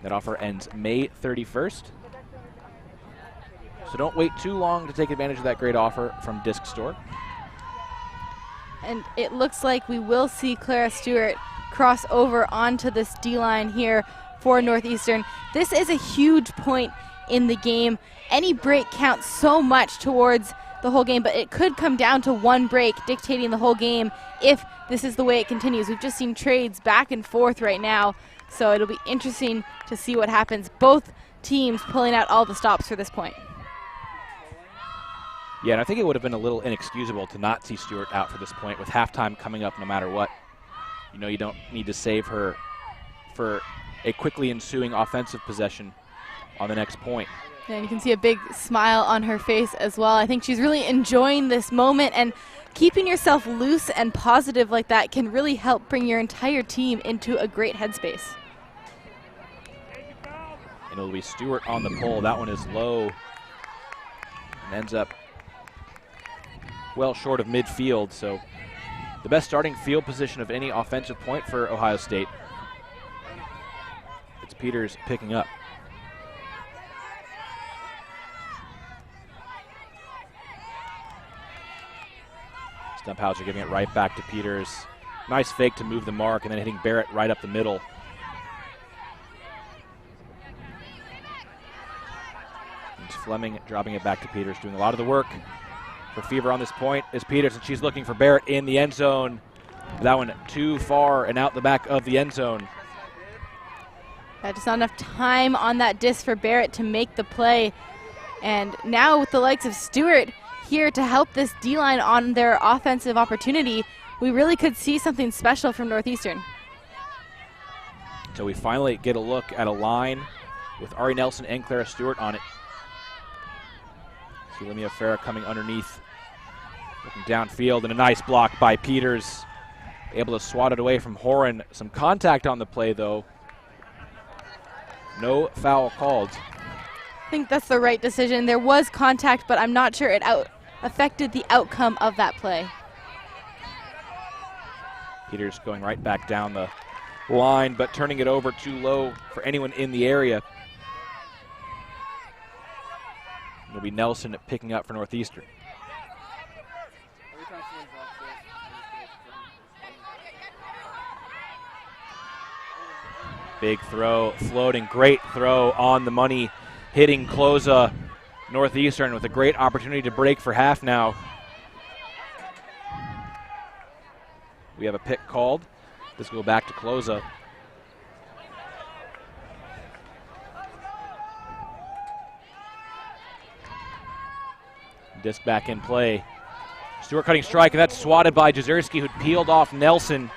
That offer ends May 31st. So don't wait too long to take advantage of that great offer from Disc Store. And it looks like we will see Clara Stewart cross over onto this D-line here for Northeastern. This is a huge point in the game. Any break counts so much towards the whole game, but it could come down to one break dictating the whole game if this is the way it continues. We've just seen trades back and forth right now, so it'll be interesting to see what happens. Both teams pulling out all the stops for this point. Yeah, and I think it would have been a little inexcusable to not see Stewart out for this point with halftime coming up no matter what. You know, you don't need to save her for a quickly ensuing offensive possession on the next point. And you can see a big smile on her face as well. I think she's really enjoying this moment, and keeping yourself loose and positive like that can really help bring your entire team into a great headspace. And it'll be Stewart on the pole. That one is low and ends up well short of midfield, so the best starting field position of any offensive point for Ohio State. It's Peters picking up. Stumphauser giving it right back to Peters. Nice fake to move the mark and then hitting Barrett right up the middle. And Fleming dropping it back to Peters, doing a lot of the work for Fever on this point is Peters, and she's looking for Barrett in the end zone. That one too far and out the back of the end zone. Just not enough time on that disc for Barrett to make the play. And now with the likes of Stewart here to help this D-line on their offensive opportunity, we really could see something special from Northeastern. So we finally get a look at a line with Ari Nelson and Clara Stewart on it. See Limia Farah coming underneath, looking downfield, and a nice block by Peters. Able to swat it away from Horan. Some contact on the play, though. No foul called. I think that's the right decision. There was contact, but I'm not sure it affected the outcome of that play. Peters going right back down the line, but turning it over too low for anyone in the area. It'll be Nelson picking up for Northeastern. Big throw, floating, great throw on the money, hitting Cloza. Northeastern with a great opportunity to break for half now. We have a pick called. This will go back to Cloza. Disc back in play. Stewart cutting strike, and that's swatted by Jezierski, who peeled off Nelson.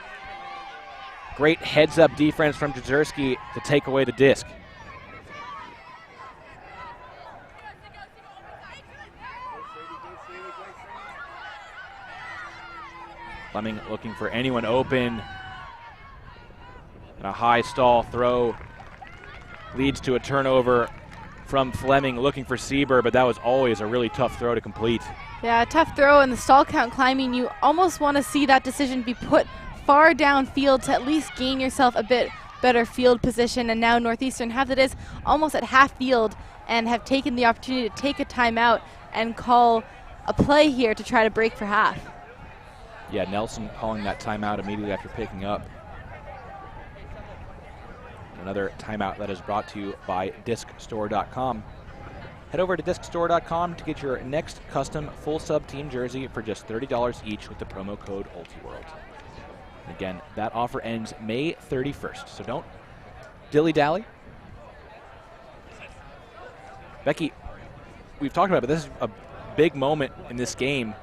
Great heads-up defense from Jezierski to take away the disc. Fleming looking for anyone open. And a high stall throw leads to a turnover from Fleming, looking for Sieber, but that was always a really tough throw to complete. Yeah, tough throw, and the stall count climbing. You almost want to see that decision be put far downfield to at least gain yourself a bit better field position. And now Northeastern have the disc almost at half field and have taken the opportunity to take a timeout and call a play here to try to break for half. Yeah, Nelson calling that timeout immediately after picking up. Another timeout that is brought to you by DiscStore.com. Head over to DiscStore.com to get your next custom full sub team jersey for just $30 each with the promo code Ultiworld. Again, that offer ends May 31st, so don't dilly-dally. Becky, we've talked about it, but this is a big moment in this game.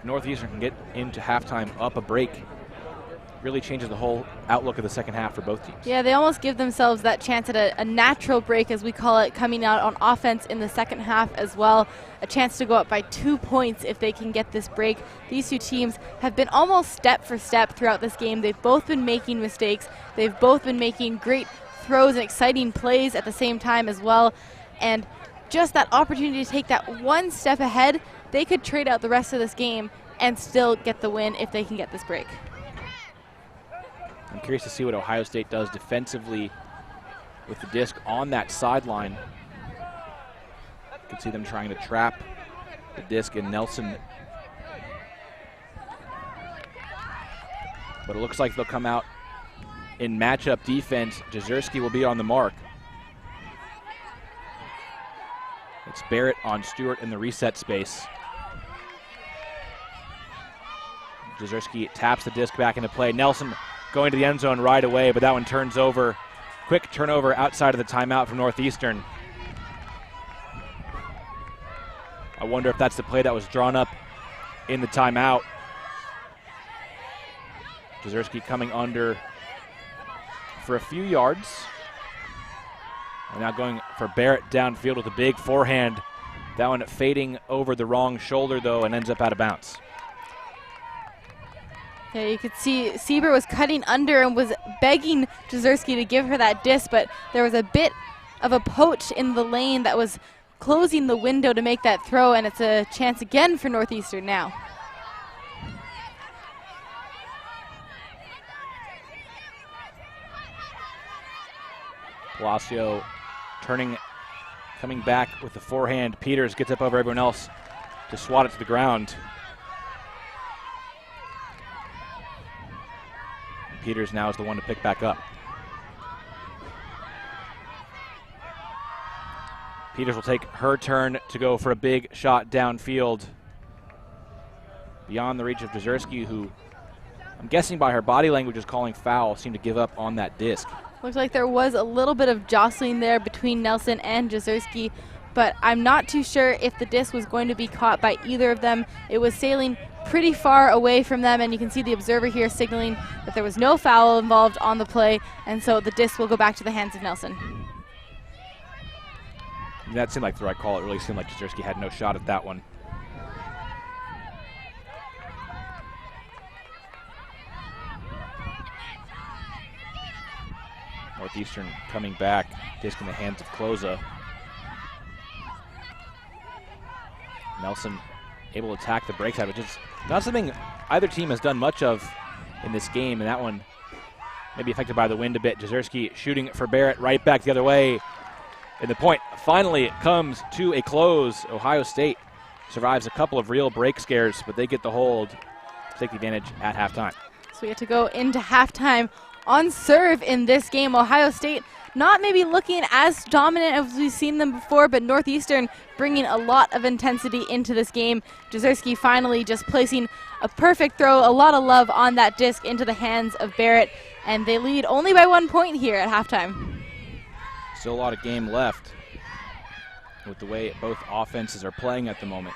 Northeastern can get into halftime up a break. Really changes the whole outlook of the second half for both teams. Yeah, they almost give themselves that chance at a natural break, as we call it, coming out on offense in the second half as well. A chance to go up by 2 points if they can get this break. These two teams have been almost step for step throughout this game. They've both been making mistakes. They've both been making great throws and exciting plays at the same time as well. And just that opportunity to take that one step ahead, they could trade out the rest of this game and still get the win if they can get this break. I'm curious to see what Ohio State does defensively with the disc on that sideline. You can see them trying to trap the disc in Nelson. But it looks like they'll come out in matchup defense. Jezierski will be on the mark. It's Barrett on Stewart in the reset space. Jezierski taps the disc back into play. Nelson going to the end zone right away, but that one turns over. Quick turnover outside of the timeout from Northeastern. I wonder if that's the play that was drawn up in the timeout. Jezierski coming under for a few yards. And now going for Barrett downfield with a big forehand. That one fading over the wrong shoulder, though, and ends up out of bounds. Yeah, you could see Sieber was cutting under and was begging Jezierski to give her that disc, but there was a bit of a poach in the lane that was closing the window to make that throw, and it's a chance again for Northeastern now. Palacio coming back with the forehand. Peters gets up over everyone else to swat it to the ground. Peters now is the one to pick back up. Peters will take her turn to go for a big shot downfield. Beyond the reach of Jezierski, who I'm guessing by her body language is calling foul, seemed to give up on that disc. Looks like there was a little bit of jostling there between Nelson and Jezierski, but I'm not too sure if the disc was going to be caught by either of them. It was sailing pretty far away from them, and you can see the observer here signaling that there was no foul involved on the play, and so the disc will go back to the hands of Nelson. That seemed like the right call. It really seemed like Jezierski had no shot at that one. Northeastern coming back, disc in the hands of Cloza. Nelson able to attack the break side, which is not something either team has done much of in this game, and that one may be affected by the wind a bit. Jezierski shooting for Barrett right back the other way. And the point finally comes to a close. Ohio State survives a couple of real break scares, but they get the hold to take the advantage at halftime. So we get to go into halftime on serve in this game. Ohio State not maybe looking as dominant as we've seen them before, but Northeastern bringing a lot of intensity into this game. Jezierski finally just placing a perfect throw, a lot of love on that disc into the hands of Barrett, and they lead only by 1 point here at halftime. Still a lot of game left with the way both offenses are playing at the moment.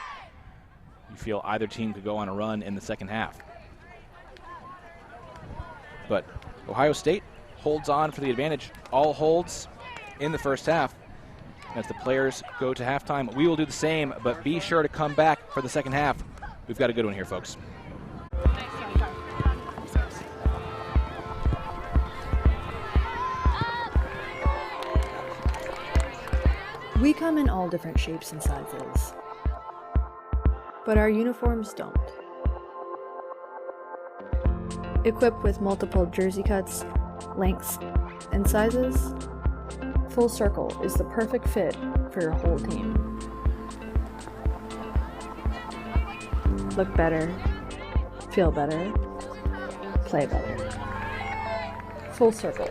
you feel either team could go on a run in the second half. But Ohio State holds on for the advantage. All holds in the first half. As the players go to halftime, we will do the same, but be sure to come back for the second half. We've got a good one here, folks. We come in all different shapes and sizes, but our uniforms don't. Equipped with multiple jersey cuts, lengths, and sizes, Full Circle is the perfect fit for your whole team. Look better, feel better, play better. Full Circle.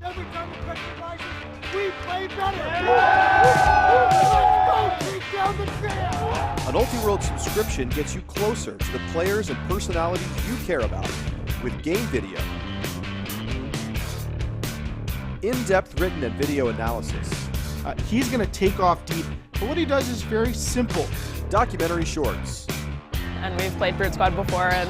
Every time the pressure rises, we play better. Let's go, take down the trail. An Ultiworld subscription gets you closer to the players and personalities you care about with game video, in-depth written and video analysis, He's going to take off deep, but what he does is very simple. documentary shorts, And we've played Brute Squad before, and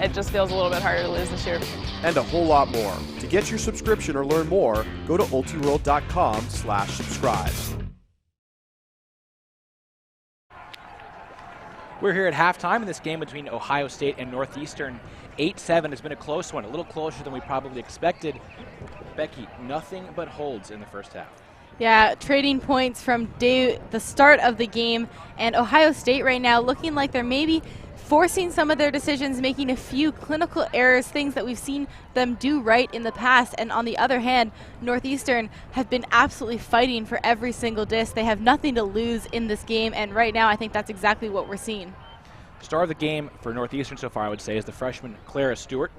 it just feels a little bit harder to lose this year. and a whole lot more. To get your subscription or learn more, go to ultiworld.com/subscribe. We're here at halftime in this game between Ohio State and Northeastern. 8-7 has been a close one, a little closer than we probably expected. Becky, nothing but holds in the first half. Yeah, trading points from the start of the game, and Ohio State right now looking like they're maybe forcing some of their decisions, making a few clinical errors, things that we've seen them do right in the past. And on the other hand, Northeastern have been absolutely fighting for every single disc. They have nothing to lose in this game, and right now I think that's exactly what we're seeing. Star of the game for Northeastern so far, I would say, is the freshman Clara Stewart.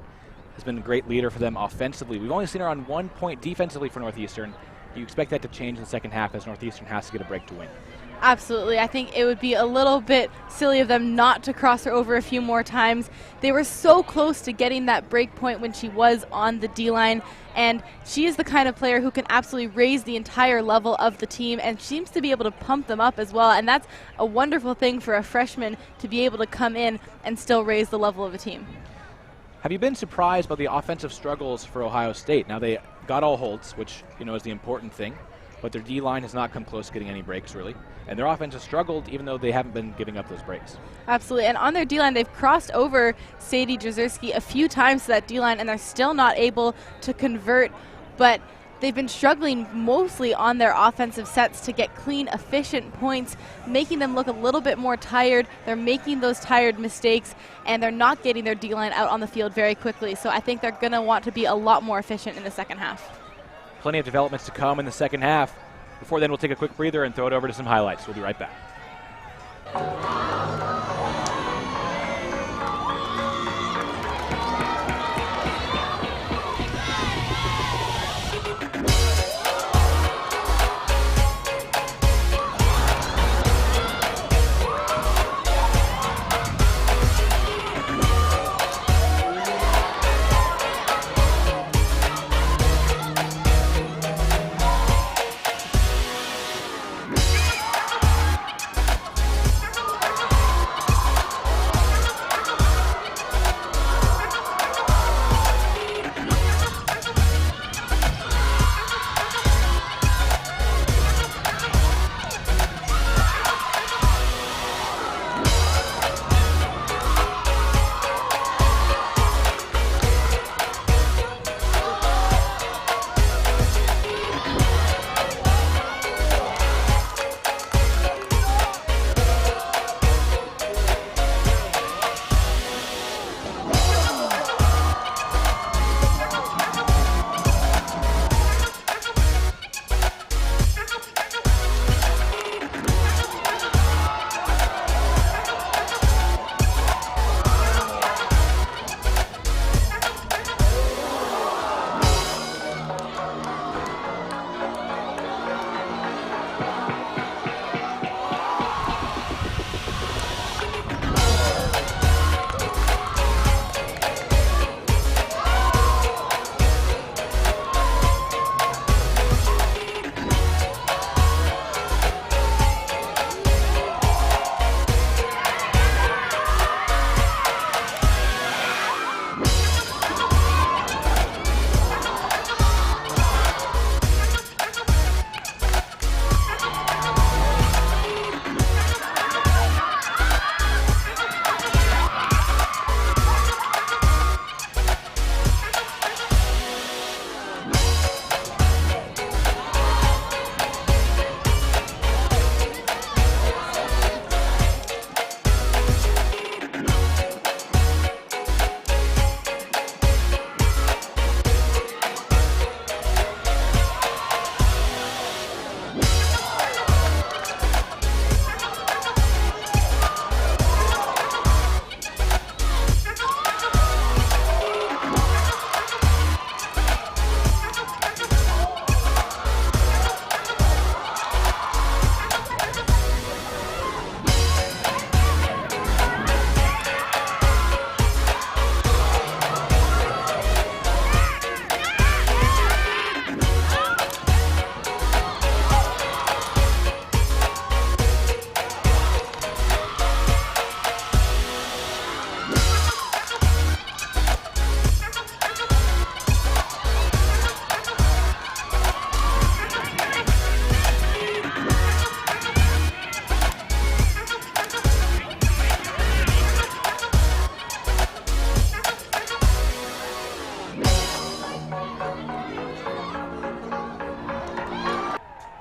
Has been a great leader for them offensively. We've only seen her on 1 point defensively for Northeastern. Do you expect that to change in the second half as Northeastern has to get a break to win? Absolutely. I think it would be a little bit silly of them not to cross her over a few more times. They were so close to getting that break point when she was on the D-line, and she is the kind of player who can absolutely raise the entire level of the team and seems to be able to pump them up as well, and that's a wonderful thing for a freshman to be able to come in and still raise the level of a team. Have you been surprised by the offensive struggles for Ohio State? Now they got all holds, which is the important thing, but their D-line has not come close to getting any breaks really, and their offense has struggled even though they haven't been giving up those breaks. Absolutely, and on their D-line, they've crossed over Sadie Jezierski a few times to that D-line, and they're still not able to convert, but they've been struggling mostly on their offensive sets to get clean, efficient points, making them look a little bit more tired. They're making those tired mistakes, and they're not getting their D-line out on the field very quickly, so I think they're going to want to be a lot more efficient in the second half. Plenty of developments to come in the second half. Before then, we'll take a quick breather and throw it over to some highlights. We'll be right back.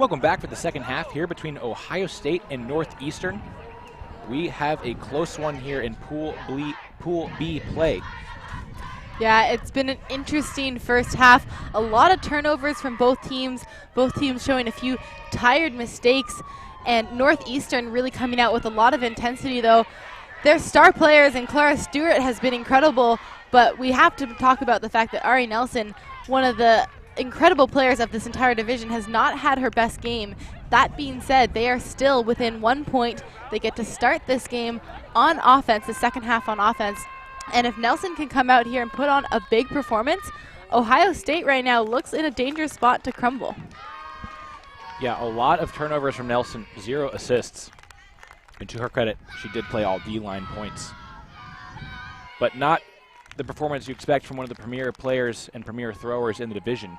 Welcome back for the second half here between Ohio State and Northeastern. We have a close one here in Pool B play. Yeah, it's been an interesting first half. A lot of turnovers from both teams showing a few tired mistakes, and Northeastern really coming out with a lot of intensity, though. Their star players, and Clara Stewart has been incredible, but we have to talk about the fact that Ari Nelson, one of the incredible players of this entire division, has not had her best game. That being said, they are still within 1 point. They get to start this game on offense, the second half on offense. And if Nelson can come out here and put on a big performance, Ohio State right now looks in a dangerous spot to crumble. Yeah, a lot of turnovers from Nelson, 0 assists. And to her credit, she did play all D-line points. But not the performance you expect from one of the premier players and premier throwers in the division.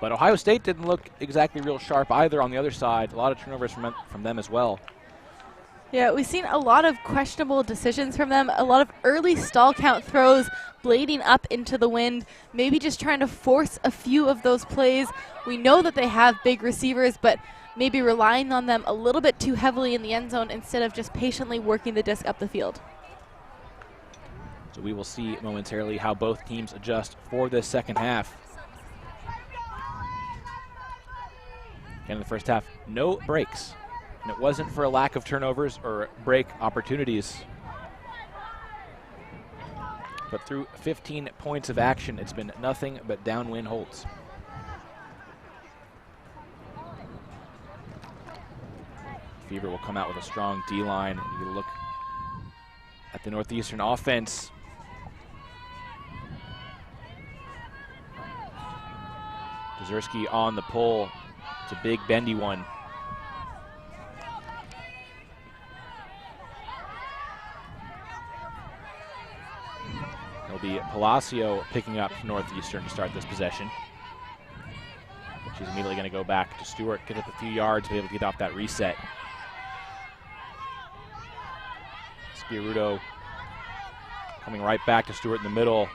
But Ohio State didn't look exactly real sharp either on the other side. A lot of turnovers from them as well. Yeah, we've seen a lot of questionable decisions from them, a lot of early stall count throws, blading up into the wind, maybe just trying to force a few of those plays. We know that they have big receivers, but maybe relying on them a little bit too heavily in the end zone instead of just patiently working the disc up the field. So we will see momentarily how both teams adjust for this second half. Again, in the first half, no breaks. And it wasn't for a lack of turnovers or break opportunities. But through 15 points of action, it's been nothing but downwind holds. Fever will come out with a strong D-line. You look at the Northeastern offense. Dzersky on the pull. It's a big bendy one. It'll be Palacio picking up Northeastern to start this possession. She's immediately going to go back to Stewart, get up a few yards, be able to get off that reset. Spiarudo coming right back to Stewart in the middle.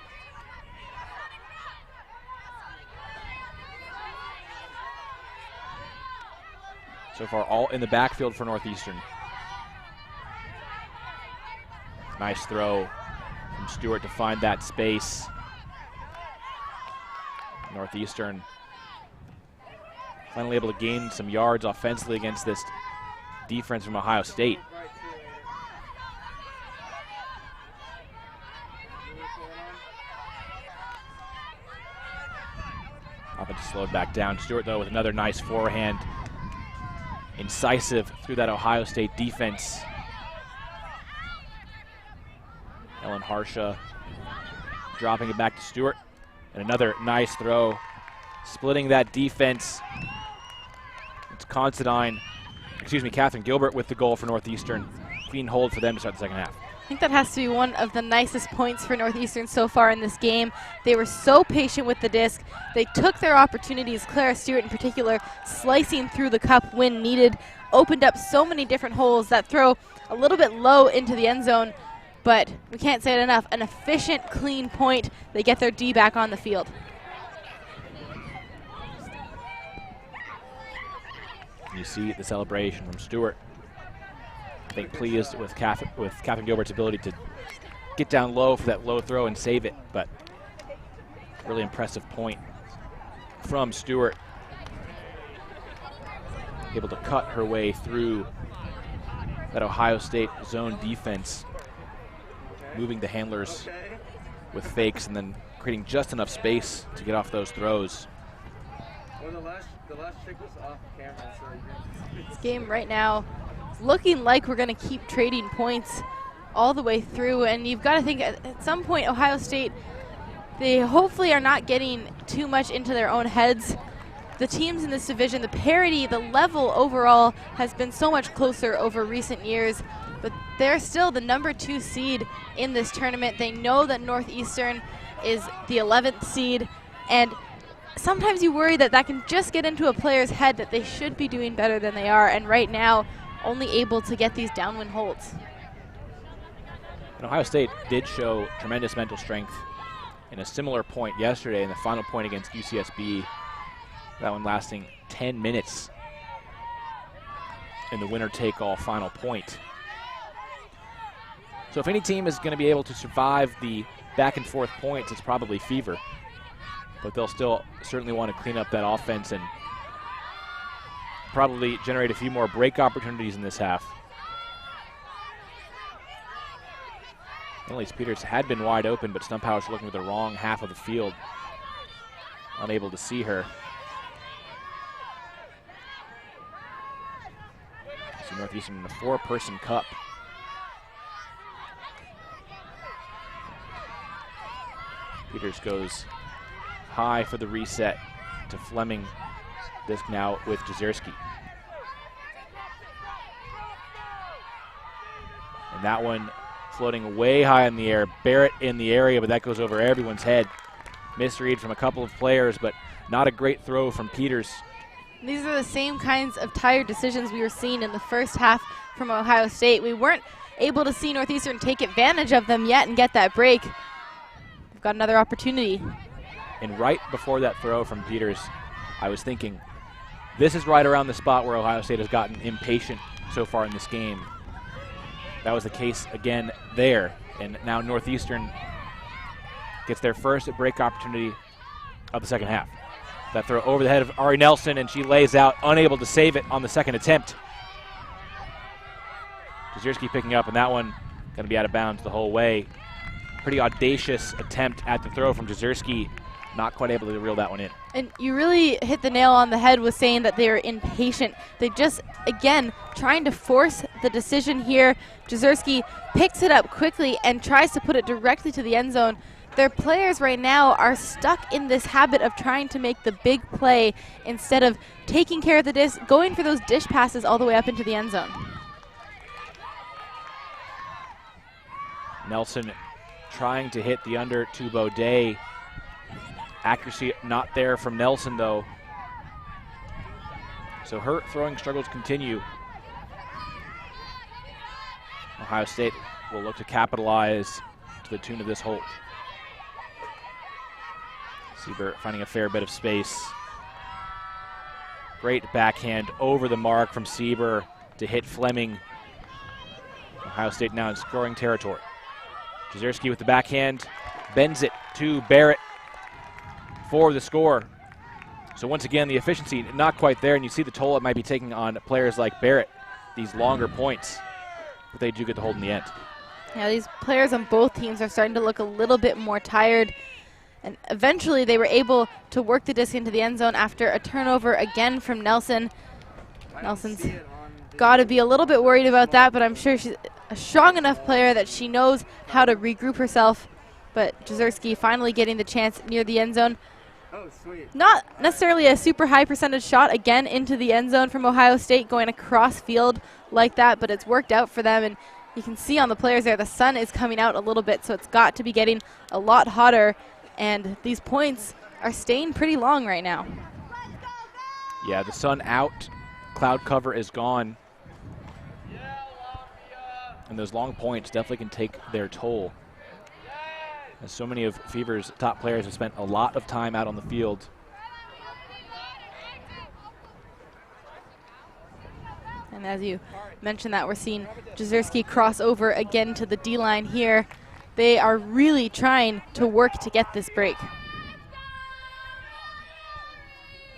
So far, all in the backfield for Northeastern. Nice throw from Stewart to find that space. Northeastern finally able to gain some yards offensively against this defense from Ohio State. Offense slowed back down. Stewart, though, with another nice forehand. Incisive through that Ohio State defense. Ellen Harsha dropping it back to Stewart. And another nice throw, splitting that defense. It's Catherine Gilbert with the goal for Northeastern. Clean hold for them to start the second half. I think that has to be one of the nicest points for Northeastern so far in this game. They were so patient with the disc. They took their opportunities, Clara Stewart in particular, slicing through the cup when needed, opened up so many different holes. That throw a little bit low into the end zone, but we can't say it enough. An efficient, clean point. They get their D back on the field. You see the celebration from Stewart. I think pleased with Catherine Gilbert's ability to get down low for that low throw and save it, but really impressive point from Stewart. Able to cut her way through that Ohio State zone defense, moving the handlers with fakes and then creating just enough space to get off those throws. This game right now looking like we're going to keep trading points all the way through, and you've got to think at some point Ohio State, they hopefully are not getting too much into their own heads. The teams in this division, the parity, the level overall has been so much closer over recent years, but they're still the #2 seed in this tournament. They know that Northeastern is the 11th seed, and sometimes you worry that that can just get into a player's head that they should be doing better than they are, and right now only able to get these downwind holds. And Ohio State did show tremendous mental strength in a similar point yesterday in the final point against UCSB. That one lasting 10 minutes in the winner-take-all final point. So if any team is going to be able to survive the back-and-forth points, it's probably Fever. But they'll still certainly want to clean up that offense and probably generate a few more break opportunities in this half. Annalise Peters had been wide open, but somehow she's looking at the wrong half of the field. Unable to see her. So Northeastern in a 4-person cup. Peters goes high for the reset to Fleming. Disc now with Jezierski. And that one floating way high in the air. Barrett in the area, but that goes over everyone's head. Misread from a couple of players, but not a great throw from Peters. These are the same kinds of tired decisions we were seeing in the first half from Ohio State. We weren't able to see Northeastern take advantage of them yet and get that break. We've got another opportunity. And right before that throw from Peters, I was thinking, this is right around the spot where Ohio State has gotten impatient so far in this game. That was the case again there. And now Northeastern gets their first break opportunity of the second half. That throw over the head of Ari Nelson, and she lays out, unable to save it on the second attempt. Jezierski picking up, and that one going to be out of bounds the whole way. Pretty audacious attempt at the throw from Jezierski. Not quite able to reel that one in. And you really hit the nail on the head with saying that they are impatient. They just, again, trying to force the decision here. Jezierski picks it up quickly and tries to put it directly to the end zone. Their players right now are stuck in this habit of trying to make the big play instead of taking care of the disc, going for those dish passes all the way up into the end zone. Nelson trying to hit the under to Baudet. Accuracy not there from Nelson, though. So her throwing struggles continue. Ohio State will look to capitalize to the tune of this hold. Siebert finding a fair bit of space. Great backhand over the mark from Sieber to hit Fleming. Ohio State now in scoring territory. Jezierski with the backhand, bends it to Barrett for the score. So once again, the efficiency not quite there, and you see the toll it might be taking on players like Barrett, these longer points, but they do get the hold in the end. Yeah, these players on both teams are starting to look a little bit more tired, and eventually they were able to work the disc into the end zone after a turnover again from Nelson. Nelson's got to be a little bit worried about that, but I'm sure she's a strong enough player that she knows how to regroup herself. But Jezierski finally getting the chance near the end zone. Oh, sweet. Not necessarily a super high percentage shot again into the end zone from Ohio State going across field like that, but it's worked out for them. And you can see on the players there, the sun is coming out a little bit, so it's got to be getting a lot hotter. And these points are staying pretty long right now. Yeah, the sun out, cloud cover is gone. And those long points definitely can take their toll, as so many of Fever's top players have spent a lot of time out on the field. And as you mentioned that, we're seeing Jezierski cross over again to the D-line here. They are really trying to work to get this break.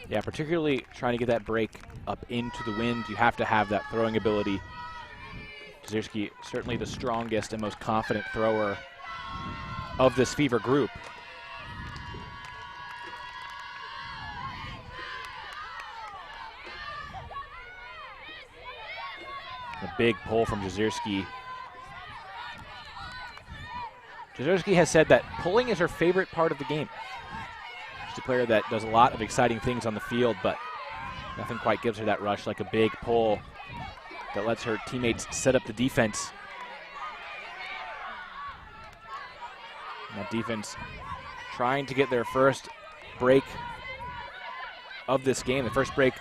Yeah, particularly trying to get that break up into the wind. You have to have that throwing ability. Jezierski certainly the strongest and most confident thrower of this Fever group. A big pull from Jezierski. Jezierski has said that pulling is her favorite part of the game. She's a player that does a lot of exciting things on the field, but nothing quite gives her that rush like a big pull that lets her teammates set up the defense. And that defense trying to get their first break of this game. The first break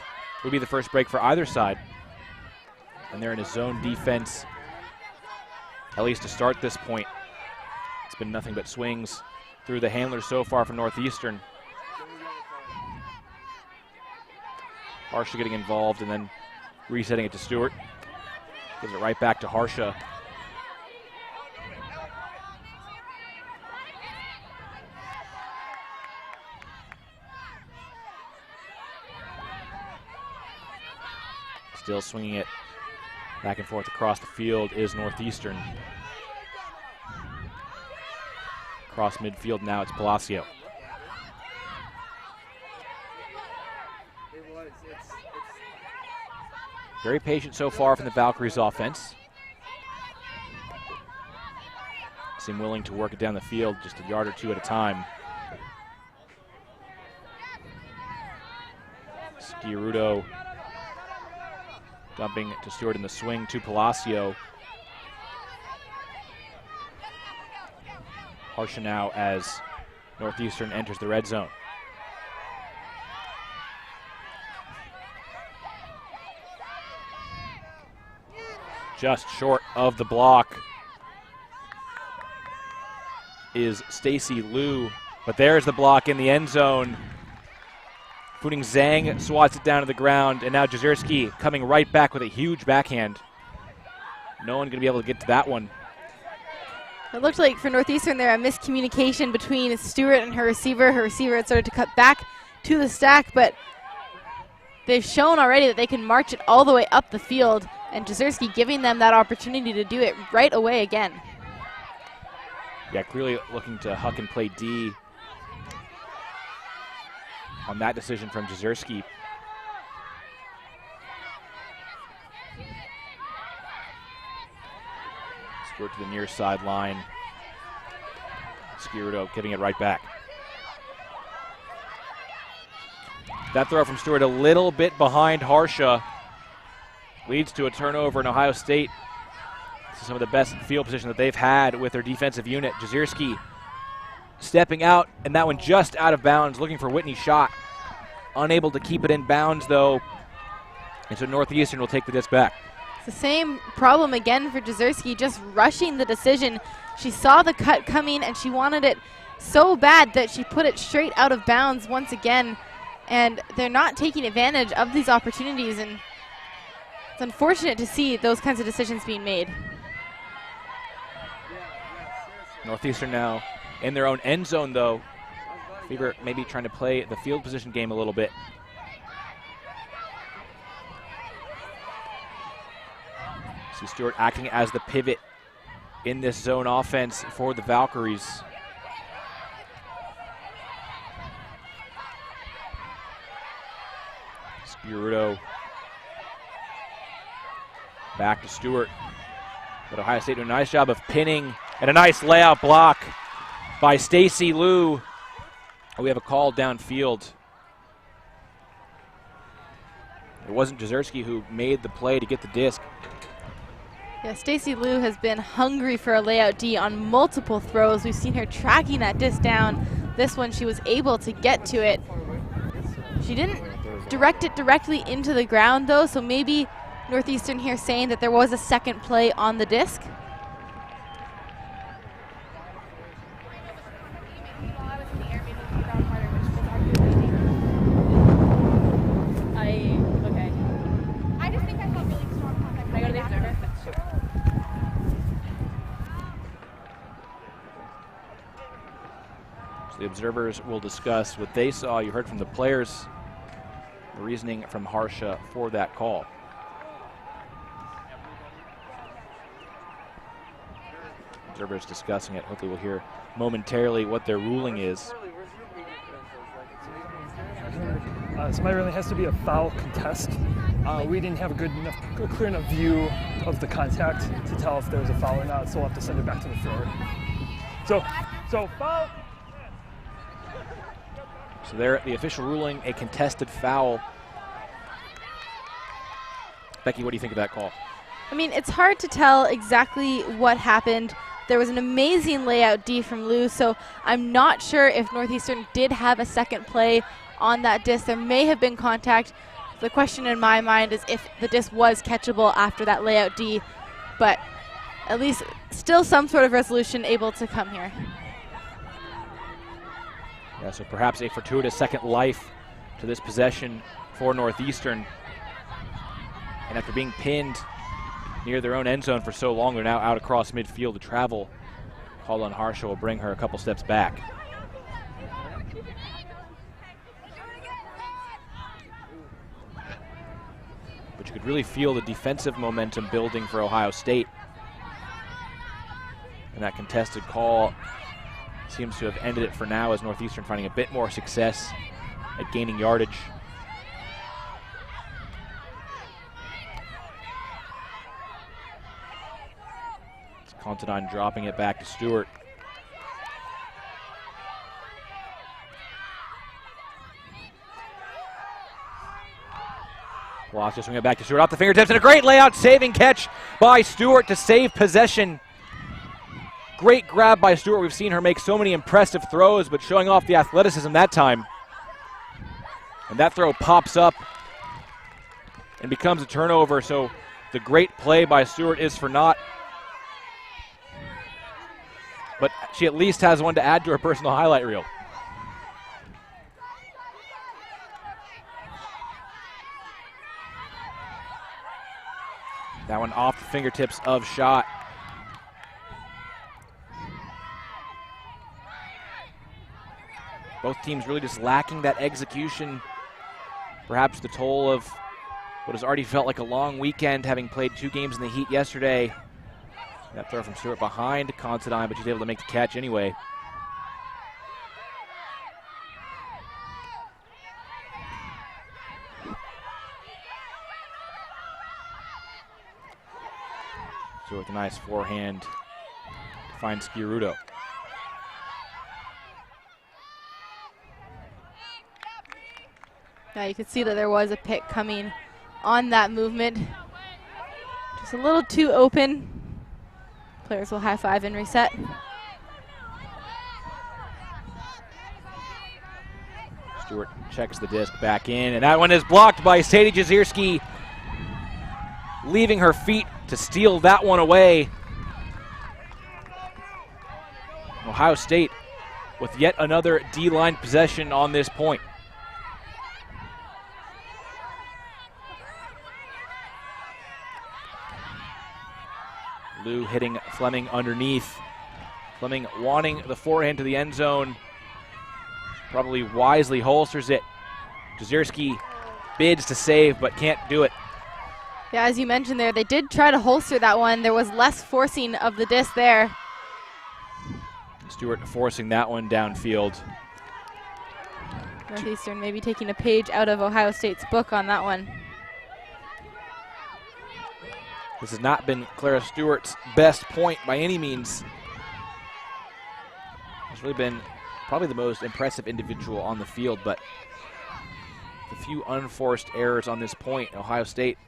would be the first break for either side. And they're in a zone defense, at least to start this point. It's been nothing but swings through the handlers so far from Northeastern. Harsha getting involved and then resetting it to Stewart. Gives it right back to Harsha. Still swinging it back and forth across the field is Northeastern. Across midfield now, it's Palacio. Very patient so far from the Valkyries offense. Seem willing to work it down the field just a yard or two at a time. Sciarudo dumping to Stewart in the swing to Palacio. Harsha now as Northeastern enters the red zone. Just short of the block is Stacy Liu, but there's the block in the end zone. Funing Zhang swats it down to the ground, and now Jezierski coming right back with a huge backhand. No one going to be able to get to that one. It looked like for Northeastern there a miscommunication between Stewart and her receiver. Her receiver had started to cut back to the stack, but they've shown already that they can march it all the way up the field, and Jezierski giving them that opportunity to do it right away again. Yeah, clearly looking to huck and play D on that decision from Jezierski. Stewart to the near sideline. Sciarudo getting it right back. That throw from Stewart a little bit behind Harsha leads to a turnover in Ohio State. This is some of the best field position that they've had with their defensive unit. Jezierski stepping out, and that one just out of bounds, looking for Whitney's shot. Unable to keep it in bounds, though, and so Northeastern will take the disc back. It's the same problem again for Jezierski, just rushing the decision. She saw the cut coming, and she wanted it so bad that she put it straight out of bounds once again, and they're not taking advantage of these opportunities, and it's unfortunate to see those kinds of decisions being made. Northeastern now in their own end zone, though. Fever maybe trying to play the field position game a little bit. See Stewart acting as the pivot in this zone offense for the Valkyries. Sciarudo back to Stewart. But Ohio State doing a nice job of pinning, and a nice layout block by Stacy Liu. We have a call downfield. It wasn't Jezierski who made the play to get the disc. Yeah, Stacy Liu has been hungry for a layout D on multiple throws. We've seen her tracking that disc down. This one she was able to get to it. She didn't direct it directly into the ground though, so maybe Northeastern here saying that there was a second play on the disc. The observers will discuss what they saw. You heard from the players, the reasoning from Harsha for that call. Observers discussing it. Hopefully we'll hear momentarily what their ruling is. So my ruling has to be a foul contest. We didn't have a clear enough view of the contact to tell if there was a foul or not, so we'll have to send it back to the thrower. So foul. So there, the official ruling, a contested foul. Becky, what do you think of that call? I mean, it's hard to tell exactly what happened. There was an amazing layout D from Liu, so I'm not sure if Northeastern did have a second play on that disc. There may have been contact. The question in my mind is if the disc was catchable after that layout D, but at least still some sort of resolution able to come here. Yeah, so perhaps a fortuitous second life to this possession for Northeastern. And after being pinned near their own end zone for so long, they're now out across midfield. The travel called on Harshaw will bring her a couple steps back. But you could really feel the defensive momentum building for Ohio State. And that contested call seems to have ended it for now, as Northeastern finding a bit more success at gaining yardage. It's Considine dropping it back to Stewart. Velocity swing it back to Stewart off the fingertips, and a great layout saving catch by Stewart to save possession. Great grab by Stewart. We've seen her make so many impressive throws, but showing off the athleticism that time. And that throw pops up and becomes a turnover, so the great play by Stewart is for naught. But she at least has one to add to her personal highlight reel. That one off the fingertips of Schott. Both teams really just lacking that execution. Perhaps the toll of what has already felt like a long weekend, having played 2 games in the heat yesterday. That throw from Stewart behind Considine, but she's able to make the catch anyway. Stewart with a nice forehand to find Sciaruto. Yeah, you could see that there was a pick coming on that movement. Just a little too open. Players will high five and reset. Stewart checks the disc back in, and that one is blocked by Sadie Jazierski, leaving her feet to steal that one away. Ohio State with yet another D-line possession on this point. Lou hitting Fleming underneath. Fleming wanting the forehand to the end zone. Probably wisely holsters it. Jazierski bids to save, but can't do it. Yeah, as you mentioned there, they did try to holster that one. There was less forcing of the disc there. Stewart forcing that one downfield. Northeastern maybe taking a page out of Ohio State's book on that one. This has not been Clara Stewart's best point by any means. It's really been probably the most impressive individual on the field, but a few unforced errors on this point. Ohio State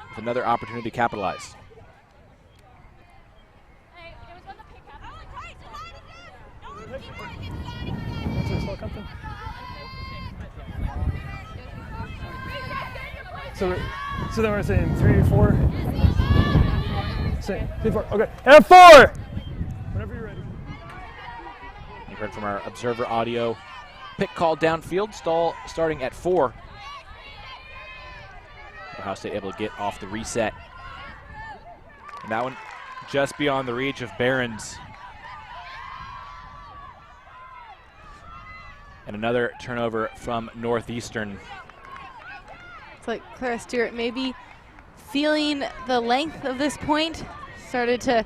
with another opportunity to capitalize. So then we're saying 3, 4. Say 3, 4. Okay, and 4. Whenever you're ready. You heard from our observer audio. Pick call downfield, stall starting at 4. Ohio State able to get off the reset. And that one just beyond the reach of Behrens. And another turnover from Northeastern. It's like Clara Stewart maybe feeling the length of this point. Started to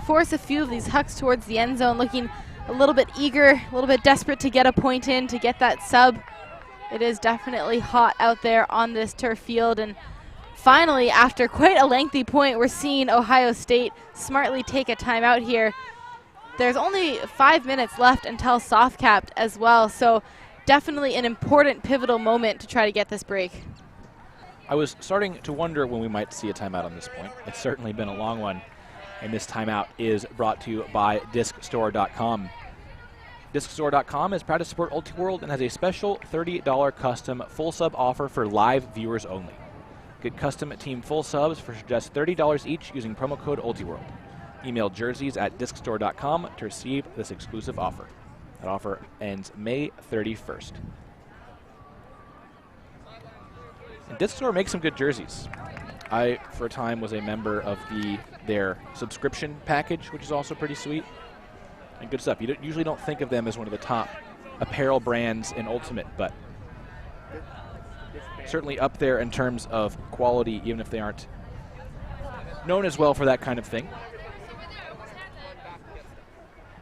force a few of these hucks towards the end zone, looking a little bit eager, a little bit desperate to get a point in, to get that sub. It is definitely hot out there on this turf field, and finally, after quite a lengthy point, we're seeing Ohio State smartly take a timeout here. There's only 5 minutes left until soft capped as well, so definitely an important pivotal moment to try to get this break. I was starting to wonder when we might see a timeout on this point. It's certainly been a long one, and this timeout is brought to you by DiscStore.com. DiscStore.com is proud to support Ultiworld and has a special $30 custom full sub offer for live viewers only. Get custom team full subs for just $30 each using promo code Ultiworld. Email jerseys@discstore.com to receive this exclusive offer. That offer ends May 31st. And Disc Store makes some good jerseys. I, for a time, was a member of their subscription package, which is also pretty sweet and good stuff. You usually don't think of them as one of the top apparel brands in Ultimate, but certainly up there in terms of quality, even if they aren't known as well for that kind of thing.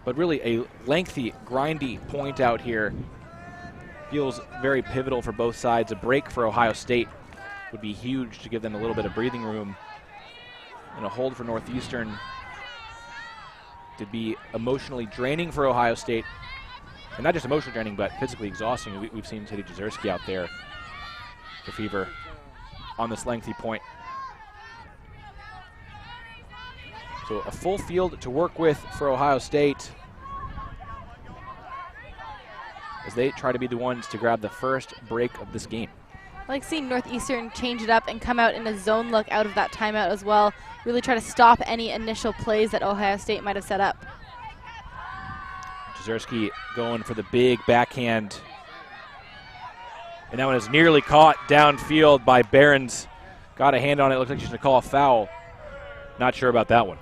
But really a lengthy, grindy point out here feels very pivotal for both sides. A break for Ohio State would be huge to give them a little bit of breathing room, and a hold for Northeastern to be emotionally draining for Ohio State. And not just emotionally draining, but physically exhausting. We've seen Teddy Jezierski out there for Fever on this lengthy point. So a full field to work with for Ohio State as they try to be the ones to grab the first break of this game. I like seeing Northeastern change it up and come out in a zone look out of that timeout as well. Really try to stop any initial plays that Ohio State might have set up. Jezierski going for the big backhand. And that one is nearly caught downfield by Behrens. Got a hand on it. Looks like she's going to call a foul. Not sure about that one.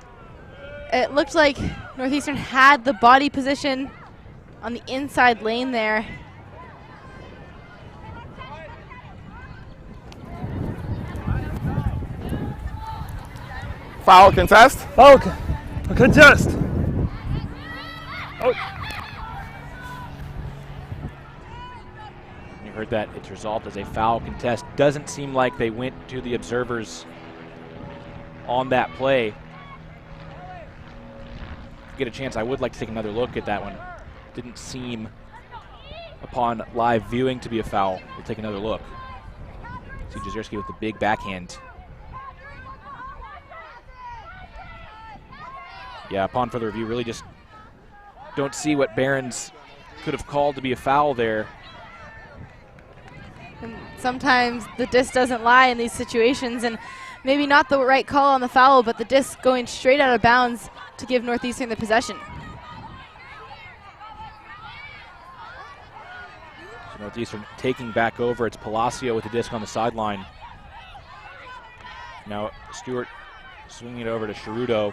It looked like Northeastern had the body position on the inside lane there. Foul contest. Foul contest. Oh. You heard that it's resolved as a foul contest. Doesn't seem like they went to the observers on that play. If you get a chance, I would like to take another look at that one. Didn't seem upon live viewing to be a foul. We'll take another look. See Jezierski with the big backhand. Yeah, upon further review, really just don't see what Behrens could have called to be a foul there. And sometimes the disc doesn't lie in these situations, and maybe not the right call on the foul, but the disc going straight out of bounds to give Northeastern the possession. So Northeastern taking back over. It's Palacio with the disc on the sideline. Now Stewart swinging it over to Cerudo.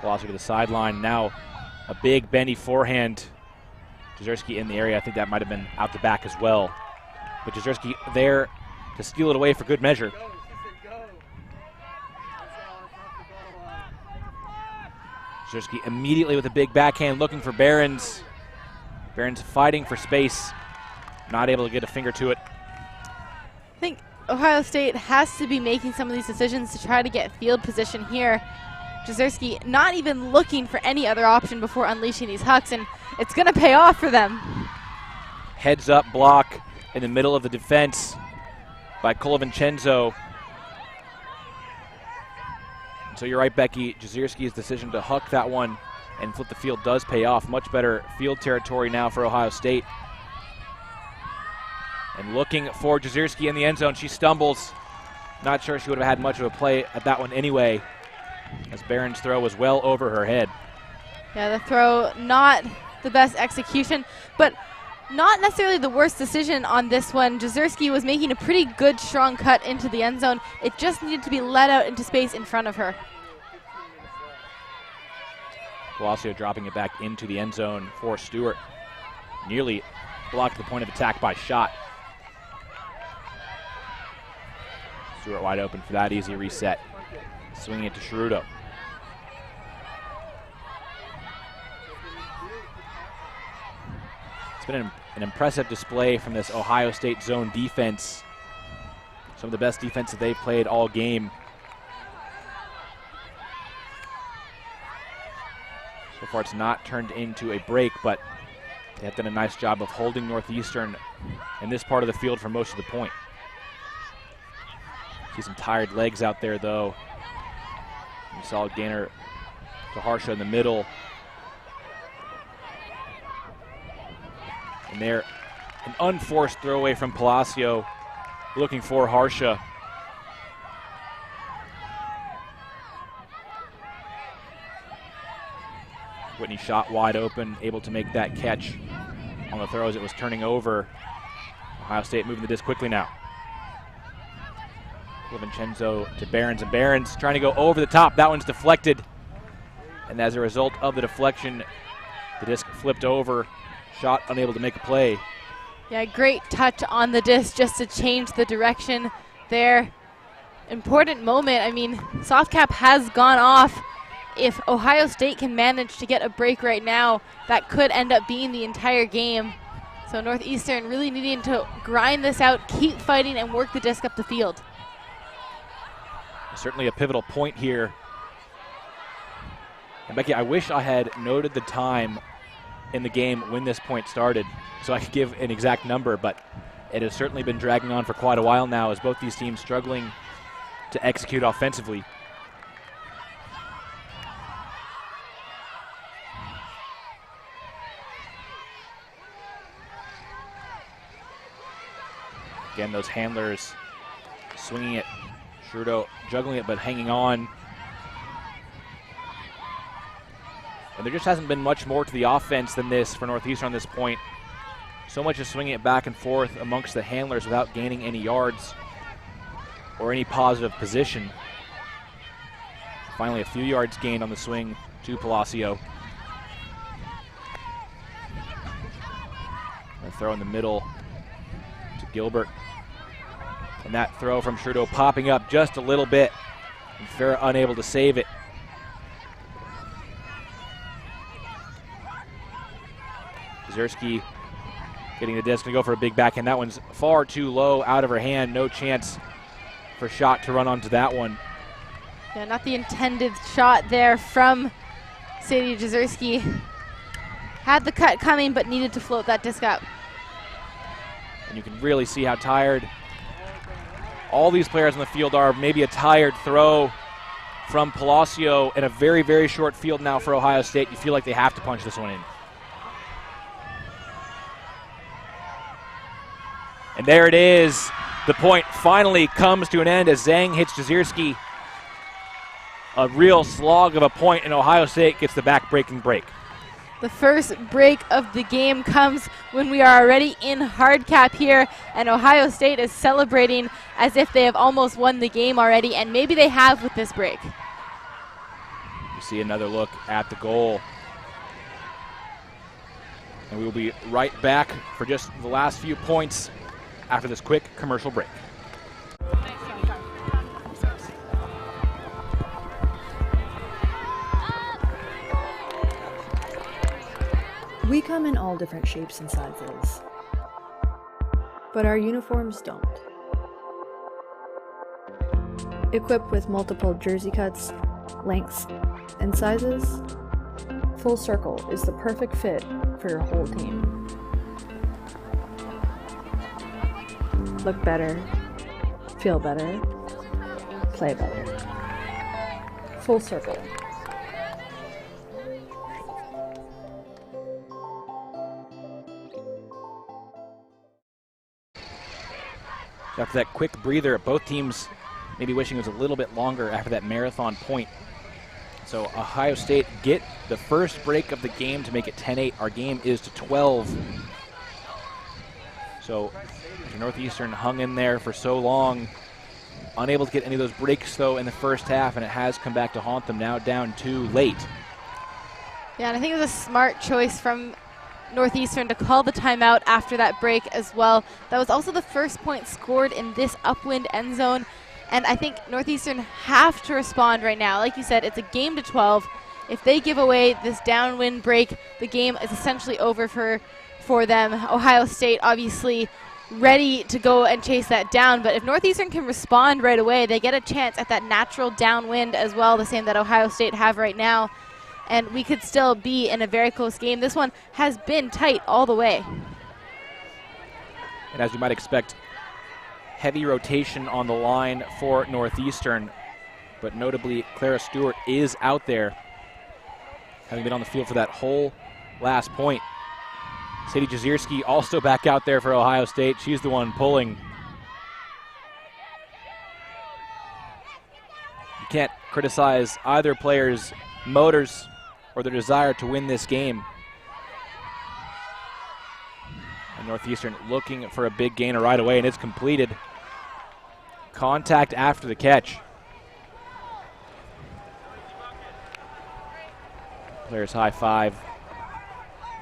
Palacio to the sideline. Now a big bendy forehand. Jezierski in the area. I think that might have been out the back as well. But Jezierski there to steal it away for good measure. Jezierski immediately with a big backhand looking for Behrens. Behrens fighting for space. Not able to get a finger to it. I think Ohio State has to be making some of these decisions to try to get field position here. Jezierski not even looking for any other option before unleashing these hucks, and it's going to pay off for them. Heads up block in the middle of the defense by Colavincenzo. So you're right, Becky. Jezierski's decision to huck that one and flip the field does pay off. Much better field territory now for Ohio State. And looking for Jezierski in the end zone. She stumbles. Not sure she would have had much of a play at that one anyway, as Behrens' throw was well over her head. Yeah, the throw, not the best execution, but not necessarily the worst decision on this one. Jezierski was making a pretty good, strong cut into the end zone. It just needed to be let out into space in front of her. Palacio dropping it back into the end zone for Stewart. Nearly blocked the point of attack by Schott. Stewart wide open for that easy reset. Swinging it to Cerudo. It's been an impressive display from this Ohio State zone defense. Some of the best defense that they've played all game. So far it's not turned into a break, but they have done a nice job of holding Northeastern in this part of the field for most of the point. See some tired legs out there though. Solid gainer to Harsha in the middle. And there, an unforced throwaway from Palacio, looking for Harsha. and he shot wide open, able to make that catch on the throw as it was turning over. Ohio State moving the disc quickly now. Vincenzo to Behrens, and Behrens trying to go over the top. That one's deflected. And as a result of the deflection, the disc flipped over. Shot unable to make a play. Yeah, great touch on the disc just to change the direction there. Important moment. I mean, soft cap has gone off. If Ohio State can manage to get a break right now, that could end up being the entire game. So Northeastern really needing to grind this out, keep fighting, and work the disc up the field. Certainly a pivotal point here. And Becky, I wish I had noted the time in the game when this point started so I could give an exact number, but it has certainly been dragging on for quite a while now as both these teams struggling to execute offensively. Again, those handlers swinging it. Trudeau juggling it but hanging on. And there just hasn't been much more to the offense than this for Northeastern on this point. So much as swinging it back and forth amongst the handlers without gaining any yards or any positive position. Finally, a few yards gained on the swing to Palacio. And a throw in the middle to Gilbert. And that throw from Trudeau popping up just a little bit. And Farrah unable to save it. Jezierski getting the disc to go for a big backhand. That one's far too low, out of her hand. No chance for Schott to run onto that one. Yeah, not the intended shot there from Sadie Jezierski. Had the cut coming, but needed to float that disc out. And you can really see how tired all these players on the field are. Maybe a tired throw from Palacio in a very, very short field now for Ohio State. You feel like they have to punch this one in. And there it is. The point finally comes to an end as Zhang hits Jezierski. A real slog of a point, and Ohio State gets the back-breaking break. The first break of the game comes when we are already in hard cap here, and Ohio State is celebrating as if they have almost won the game already, and maybe they have with this break. You see another look at the goal. And we will be right back for just the last few points after this quick commercial break. We come in all different shapes and sizes, but our uniforms don't. Equipped with multiple jersey cuts, lengths, and sizes, Full Circle is the perfect fit for your whole team. Look better, feel better, play better. Full Circle. After that quick breather, both teams maybe wishing it was a little bit longer after that marathon point. So Ohio State get the first break of the game to make it 10-8. Our game is to 12. So Northeastern hung in there for so long, unable to get any of those breaks though in the first half, and it has come back to haunt them now down 2 late. Yeah, and I think it was a smart choice from Northeastern to call the timeout after that break as well. That was also the first point scored in this upwind end zone, and I think Northeastern have to respond right now. Like you said, it's a game to 12. If they give away this downwind break, the game is essentially over for them. Ohio State obviously ready to go and chase that down, but if Northeastern can respond right away, they get a chance at that natural downwind as well, the same that Ohio State have right now. And we could still be in a very close game. This one has been tight all the way. And as you might expect, heavy rotation on the line for Northeastern, but notably Clara Stewart is out there, having been on the field for that whole last point. Sadie Jezierski also back out there for Ohio State. She's the one pulling. You can't criticize either player's motors or their desire to win this game. And Northeastern looking for a big gainer right away, and it's completed. Contact after the catch. Players high five,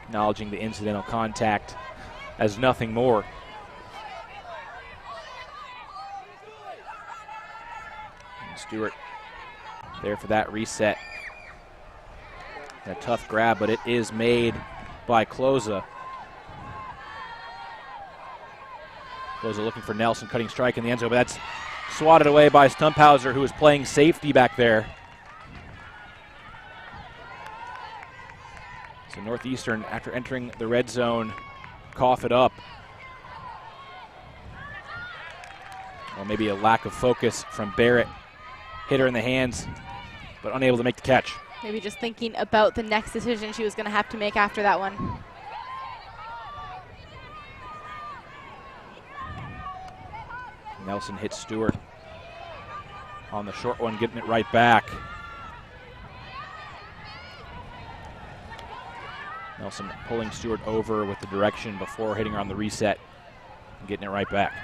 acknowledging the incidental contact as nothing more. And Stewart there for that reset. A tough grab, but it is made by Cloza. Cloza looking for Nelson, cutting strike in the end zone, but that's swatted away by Stumphauser, who was playing safety back there. So Northeastern, after entering the red zone, cough it up. Or maybe a lack of focus from Barrett. Hit her in the hands, but unable to make the catch. Maybe just thinking about the next decision she was going to have to make after that one. Nelson hits Stewart on the short one, getting it right back. Nelson pulling Stewart over with the direction before hitting her on the reset and getting it right back.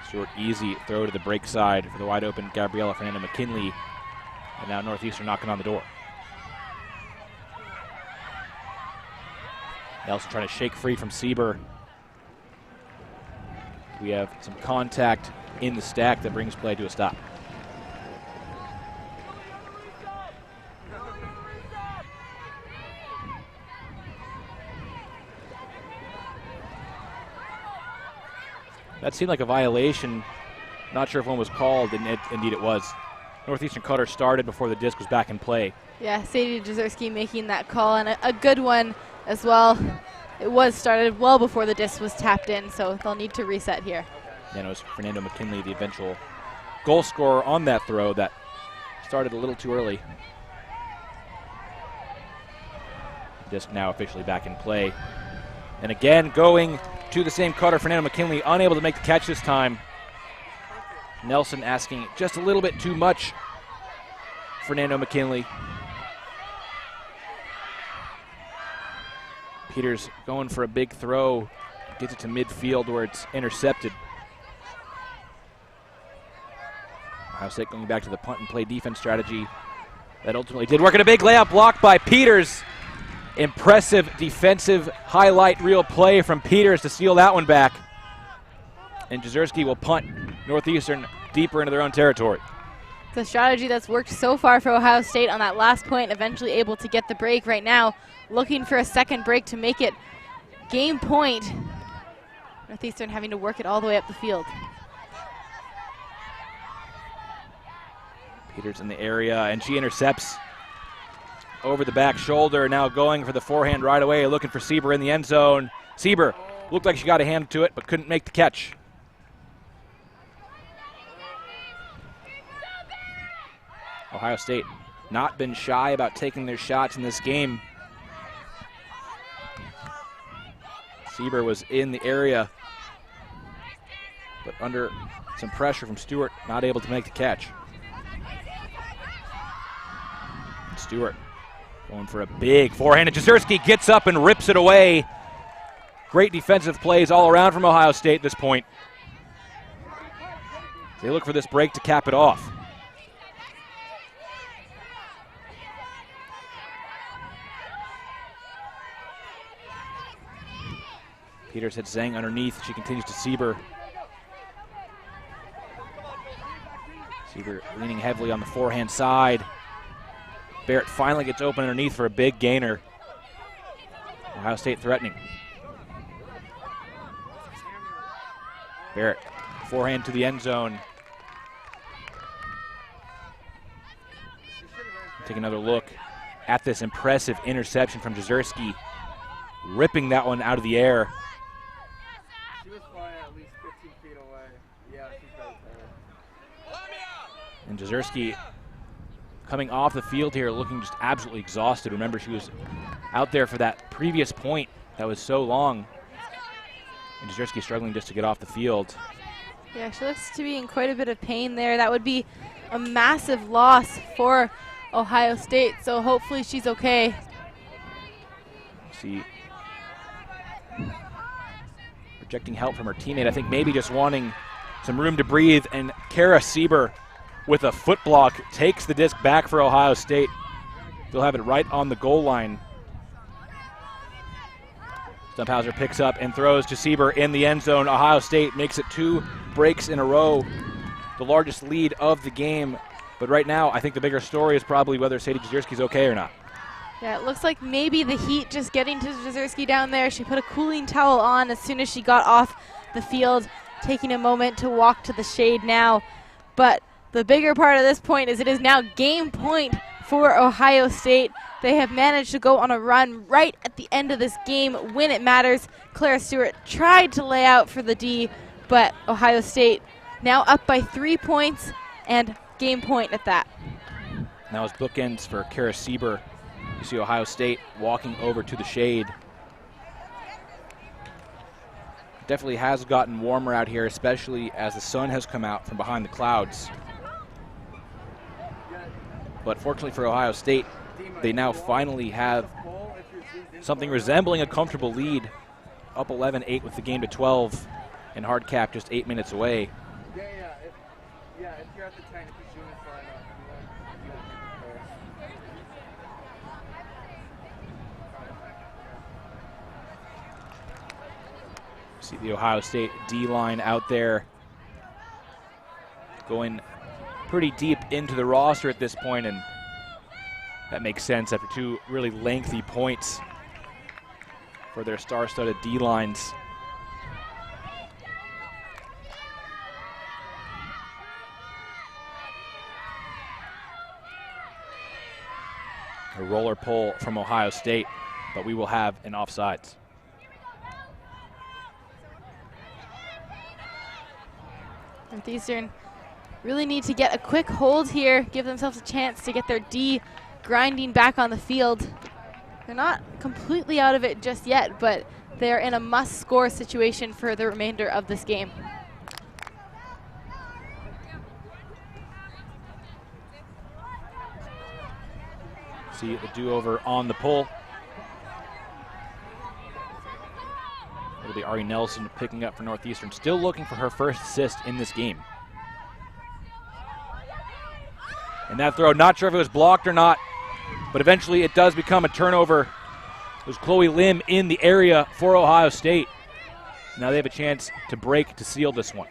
Stewart easy throw to the break side for the wide open Gabriella Fernando McKinley. And now Northeastern knocking on the door. Nelson trying to shake free from Sieber. We have some contact in the stack that brings play to a stop. That seemed like a violation. Not sure if one was called, and indeed it was. Northeastern cutter started before the disc was back in play. Yeah, Sadie Jezierski making that call, and a good one as well. It was started well before the disc was tapped in, so they'll need to reset here. And it was Fernando McKinley, the eventual goal scorer on that throw that started a little too early. Disc now officially back in play. And again, going to the same cutter, Fernando McKinley, unable to make the catch this time. Nelson asking just a little bit too much. Fernando McKinley. Peters going for a big throw, gets it to midfield where it's intercepted. Ohio State going back to the punt and play defense strategy that ultimately did work. And a big layup blocked by Peters. Impressive defensive highlight reel play from Peters to steal that one back. And Jezierski will punt Northeastern deeper into their own territory. The strategy that's worked so far for Ohio State on that last point, eventually able to get the break right now. Looking for a second break to make it game point. Northeastern having to work it all the way up the field. Peters in the area, and she intercepts over the back shoulder. Now going for the forehand right away, looking for Sieber in the end zone. Sieber looked like she got a hand to it, but couldn't make the catch. Ohio State not been shy about taking their shots in this game. Sieber was in the area, but under some pressure from Stewart, not able to make the catch. Stewart going for a big forehand, and Jezierski gets up and rips it away. Great defensive plays all around from Ohio State at this point. They look for this break to cap it off. Peters had Zhang underneath. She continues to Sieber. Sieber leaning heavily on the forehand side. Barrett finally gets open underneath for a big gainer. Ohio State threatening. Barrett, forehand to the end zone. Take another look at this impressive interception from Jezierski, ripping that one out of the air. She was flying at least 15 feet away. Yeah, she's right there. And Jezierski coming off the field here looking just absolutely exhausted. Remember, she was out there for that previous point that was so long. And Jezierski struggling just to get off the field. Yeah, she looks to be in quite a bit of pain there. That would be a massive loss for Ohio State, so hopefully she's okay. See, projecting help from her teammate. I think maybe just wanting some room to breathe, and Kara Sieber with a foot block takes the disc back for Ohio State. They'll have it right on the goal line. Stumphauser picks up and throws to Sieber in the end zone. Ohio State makes it 2 breaks in a row, the largest lead of the game. But right now, I think the bigger story is probably whether Sadie Jezierski's okay or not. Yeah, it looks like maybe the heat just getting to Jezierski down there. She put a cooling towel on as soon as she got off the field, taking a moment to walk to the shade now. But the bigger part of this point is it is now game point for Ohio State. They have managed to go on a run right at the end of this game when it matters. Clara Stewart tried to lay out for the D, but Ohio State now up by 3 points and game point at that. Now as bookends for Kara Sieber, you see Ohio State walking over to the shade. Definitely has gotten warmer out here, especially as the sun has come out from behind the clouds. But fortunately for Ohio State, they now finally have something resembling a comfortable lead, up 11-8 with the game to 12, and hard cap just 8 minutes away. If you're at the 10, if you zoom in far enough, See the Ohio State D-line out there going pretty deep into the roster at this point, and that makes sense after 2 really lengthy points for their star-studded D-lines. A roller pull from Ohio State, but we will have an offsides. Northeastern really need to get a quick hold here, give themselves a chance to get their D grinding back on the field. They're not completely out of it just yet, but they're in a must-score situation for the remainder of this game. See the do-over on the pull. It'll be Ari Nelson picking up for Northeastern, still looking for her first assist in this game. And that throw, not sure if it was blocked or not, but eventually it does become a turnover. It was Chloe Lim in the area for Ohio State. Now they have a chance to break to seal this one.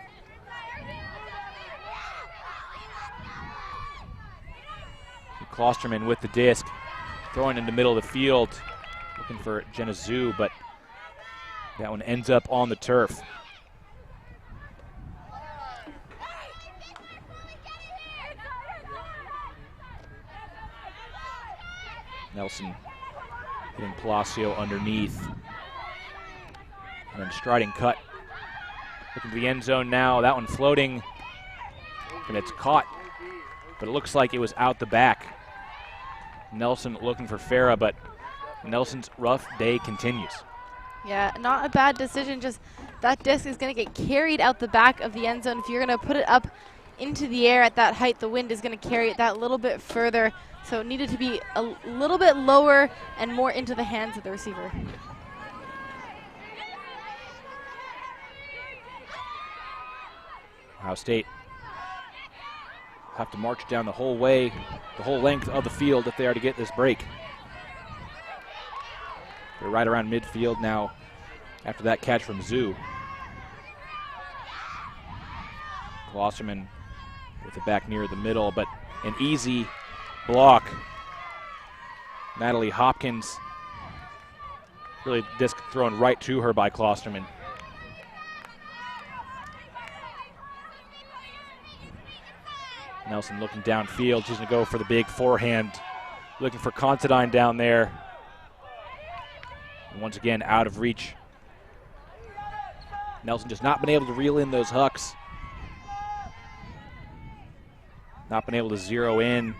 Klosterman with the disc, throwing in the middle of the field, looking for Jenna Zhu, but that one ends up on the turf. Nelson hitting Palacio underneath. And then striding cut. Looking to the end zone now. That one floating. And it's caught. But it looks like it was out the back. Nelson looking for Farah, but Nelson's rough day continues. Yeah, not a bad decision. Just that disc is going to get carried out the back of the end zone. If you're going to put it up into the air at that height, the wind is going to carry it that little bit further. So it needed to be a little bit lower and more into the hands of the receiver. Ohio State have to march down the whole way, the whole length of the field if they are to get this break. They're right around midfield now after that catch from Zhu. Klosterman with it back near the middle, but an easy block. Natalie Hopkins, really disc thrown right to her by Klosterman. Nelson looking downfield. She's going to go for the big forehand. Looking for Considine down there. And once again, out of reach. Nelson just not been able to reel in those hucks. Not been able to zero in.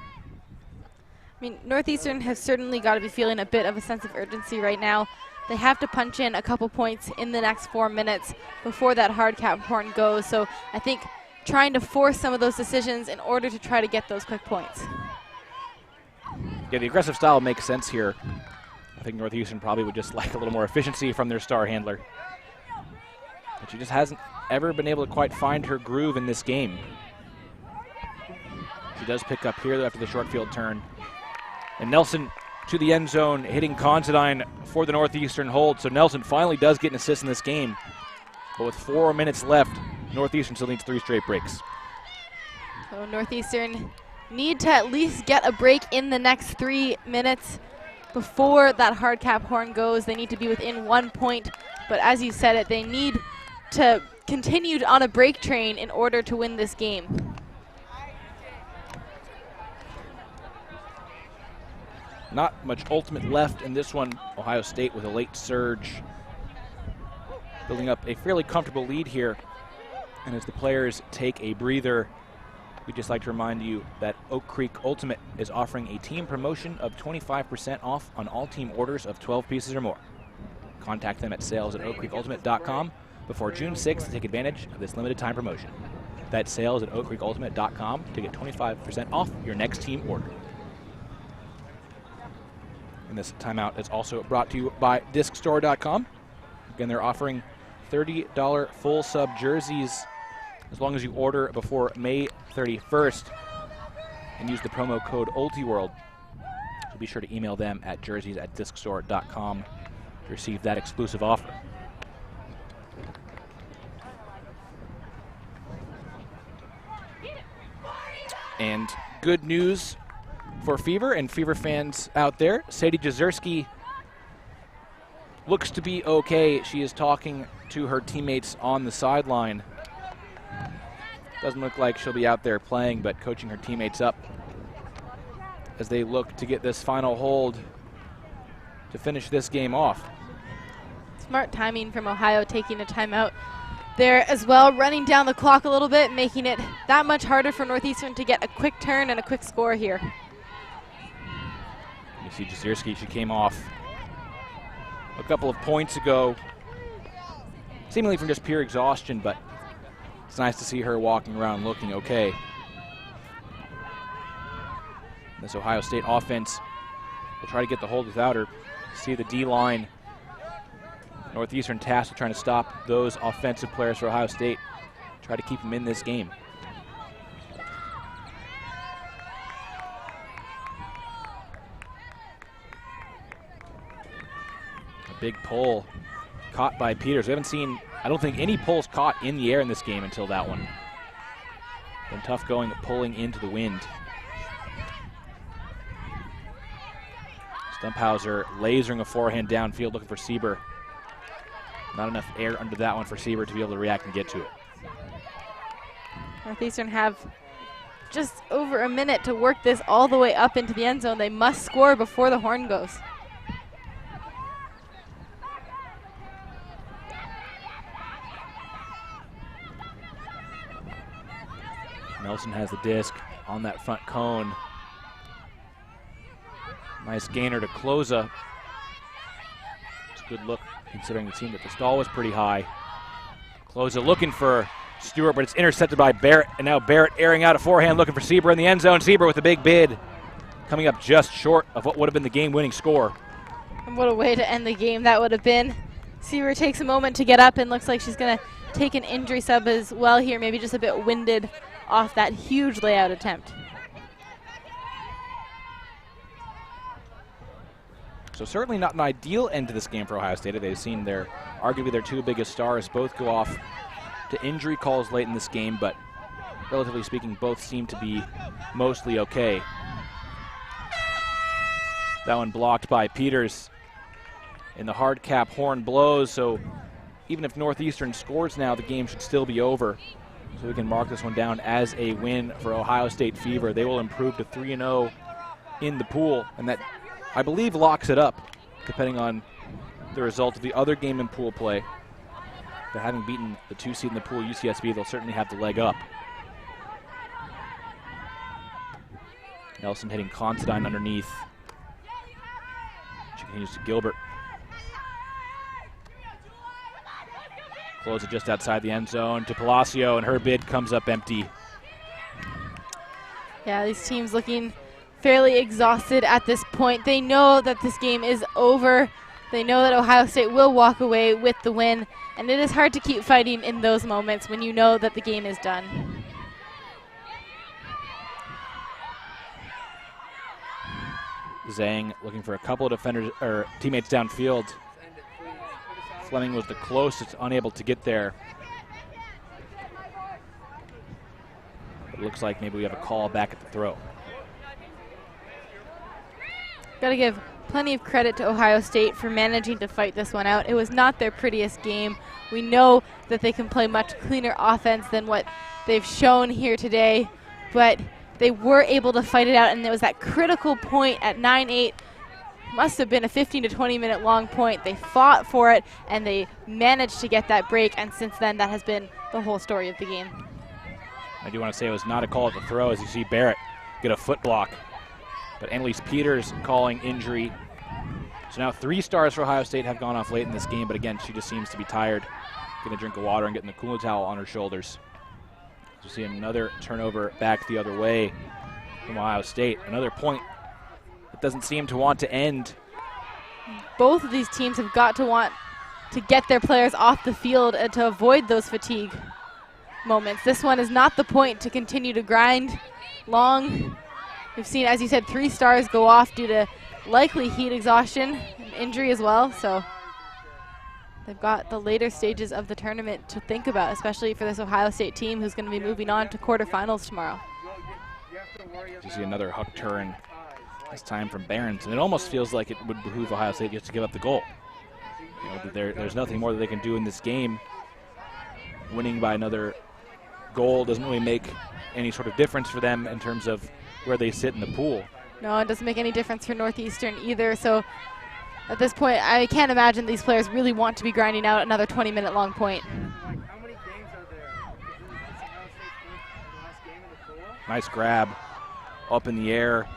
I mean, Northeastern has certainly got to be feeling a bit of a sense of urgency right now. They have to punch in a couple points in the next 4 minutes before that hard cap horn goes. So I think trying to force some of those decisions in order to try to get those quick points. Yeah, the aggressive style makes sense here. I think Northeastern probably would just like a little more efficiency from their star handler. But she just hasn't ever been able to quite find her groove in this game. She does pick up here after the short field turn. And Nelson to the end zone, hitting Considine for the Northeastern hold. So Nelson finally does get an assist in this game. But with 4 minutes left, Northeastern still needs 3 straight breaks. So Northeastern need to at least get a break in the next 3 minutes before that hard cap horn goes. They need to be within 1 point. But as you said it, they need to continue on a break train in order to win this game. Not much ultimate left in this one. Ohio State with a late surge, building up a fairly comfortable lead here. And as the players take a breather, we'd just like to remind you that Oak Creek Ultimate is offering a team promotion of 25% off on all team orders of 12 pieces or more. Contact them at sales@oakcreekultimate.com before June 6th to take advantage of this limited time promotion. That's sales@oakcreekultimate.com to get 25% off your next team order. And this timeout is also brought to you by discstore.com. Again, they're offering $30 full sub jerseys as long as you order before May 31st and use the promo code Ultiworld. So be sure to email them at jerseys@discstore.com to receive that exclusive offer. And good news for Fever and Fever fans out there. Sadie Jezierski looks to be okay. She is talking to her teammates on the sideline. Doesn't look like she'll be out there playing, but coaching her teammates up as they look to get this final hold to finish this game off. Smart timing from Ohio, taking a timeout there as well, running down the clock a little bit, making it that much harder for Northeastern to get a quick turn and a quick score here. You see Jezierski, she came off a couple of points ago, seemingly from just pure exhaustion, but it's nice to see her walking around looking okay. This Ohio State offense will try to get the hold without her. See the D-line, Northeastern tasked with trying to stop those offensive players for Ohio State, try to keep them in this game. Big pull caught by Peters. We haven't seen, I don't think, any pulls caught in the air in this game until that one. Been tough going, pulling into the wind. Stumphauser lasering a forehand downfield looking for Sieber. Not enough air under that one for Sieber to be able to react and get to it. Northeastern have just over a minute to work this all the way up into the end zone. They must score before the horn goes. Nelson has the disc on that front cone. Nice gainer to Cloza. It's a good look considering the team that the stall was pretty high. Cloza looking for Stewart, but it's intercepted by Barrett, and now Barrett airing out a forehand looking for Sieber in the end zone. Sieber with a big bid, coming up just short of what would have been the game-winning score. And what a way to end the game that would have been. Sieber takes a moment to get up and looks like she's going to take an injury sub as well here, maybe just a bit winded off that huge layout attempt. So certainly not an ideal end to this game for Ohio State. They've seen arguably their 2 biggest stars both go off to injury calls late in this game, but relatively speaking, both seem to be mostly okay. That one blocked by Peters, and the hard cap horn blows, so even if Northeastern scores now, the game should still be over. So we can mark this one down as a win for Ohio State Fever. They will improve to 3-0 in the pool, and that, I believe, locks it up, depending on the result of the other game in pool play. But having beaten the 2 seed in the pool, UCSB, they'll certainly have the leg up. Nelson hitting Considine underneath. She continues to Gilbert. Close it just outside the end zone to Palacio, and her bid comes up empty. Yeah, these teams looking fairly exhausted at this point. They know that this game is over. They know that Ohio State will walk away with the win, and it is hard to keep fighting in those moments when you know that the game is done. Zhang looking for a couple of defenders or teammates downfield. Fleming was the closest, unable to get there. It looks like maybe we have a call back at the throw. Got to give plenty of credit to Ohio State for managing to fight this one out. It was not their prettiest game. We know that they can play much cleaner offense than what they've shown here today, but they were able to fight it out, and there was that critical point at 9-8. Must have been a 15 to 20 minute long point. They fought for it, and they managed to get that break, and since then that has been the whole story of the game. I do want to say it was not a call at the throw, as you see Barrett get a foot block. But Annalise Peters calling injury. So now 3 stars for Ohio State have gone off late in this game, but again, she just seems to be tired. Getting a drink of water and getting the cooling towel on her shoulders. So you see another turnover back the other way from Ohio State. Another point that doesn't seem to want to end. Both of these teams have got to want to get their players off the field and to avoid those fatigue moments. This one is not the point to continue to grind long. We've seen, as you said, 3 stars go off due to likely heat exhaustion and injury as well. So they've got the later stages of the tournament to think about, especially for this Ohio State team who's going to be moving on to quarterfinals tomorrow. You see another hook turn, this time from Behrens, and it almost feels like it would behoove Ohio State just to give up the goal. You know, there's nothing more that they can do in this game. Winning by another goal doesn't really make any sort of difference for them in terms of where they sit in the pool. No, it doesn't make any difference for Northeastern either. So at this point, I can't imagine these players really want to be grinding out another 20-minute long point. How many games are there? Is this Ohio State's last game in the pool? Nice grab up in the air.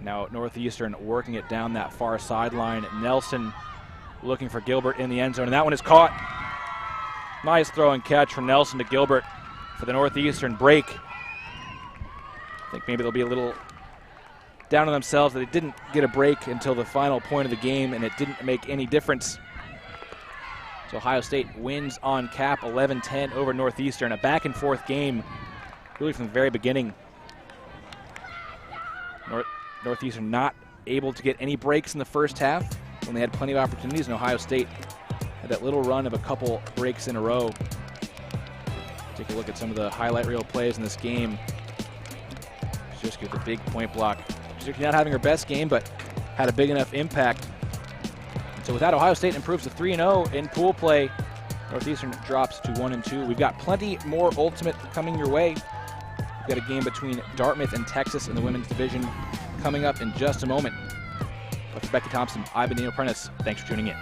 Now Northeastern working it down that far sideline. Nelson looking for Gilbert in the end zone, and that one is caught. Nice throw and catch from Nelson to Gilbert for the Northeastern break. I think maybe they'll be a little down on themselves that they didn't get a break until the final point of the game, and it didn't make any difference. So Ohio State wins on cap 11-10 over Northeastern. A back-and-forth game really from the very beginning. Northeastern not able to get any breaks in the first half when they had plenty of opportunities, and Ohio State had that little run of a couple breaks in a row. Take a look at some of the highlight reel plays in this game. Just with a big point block. She's not having her best game, but had a big enough impact. And so with that, Ohio State improves to 3-0 in pool play. Northeastern drops to 1-2. We've got plenty more Ultimate coming your way. We've got a game between Dartmouth and Texas in the women's division coming up in just a moment. But for Becky Thompson, I've been Daniel Prentice. Thanks for tuning in.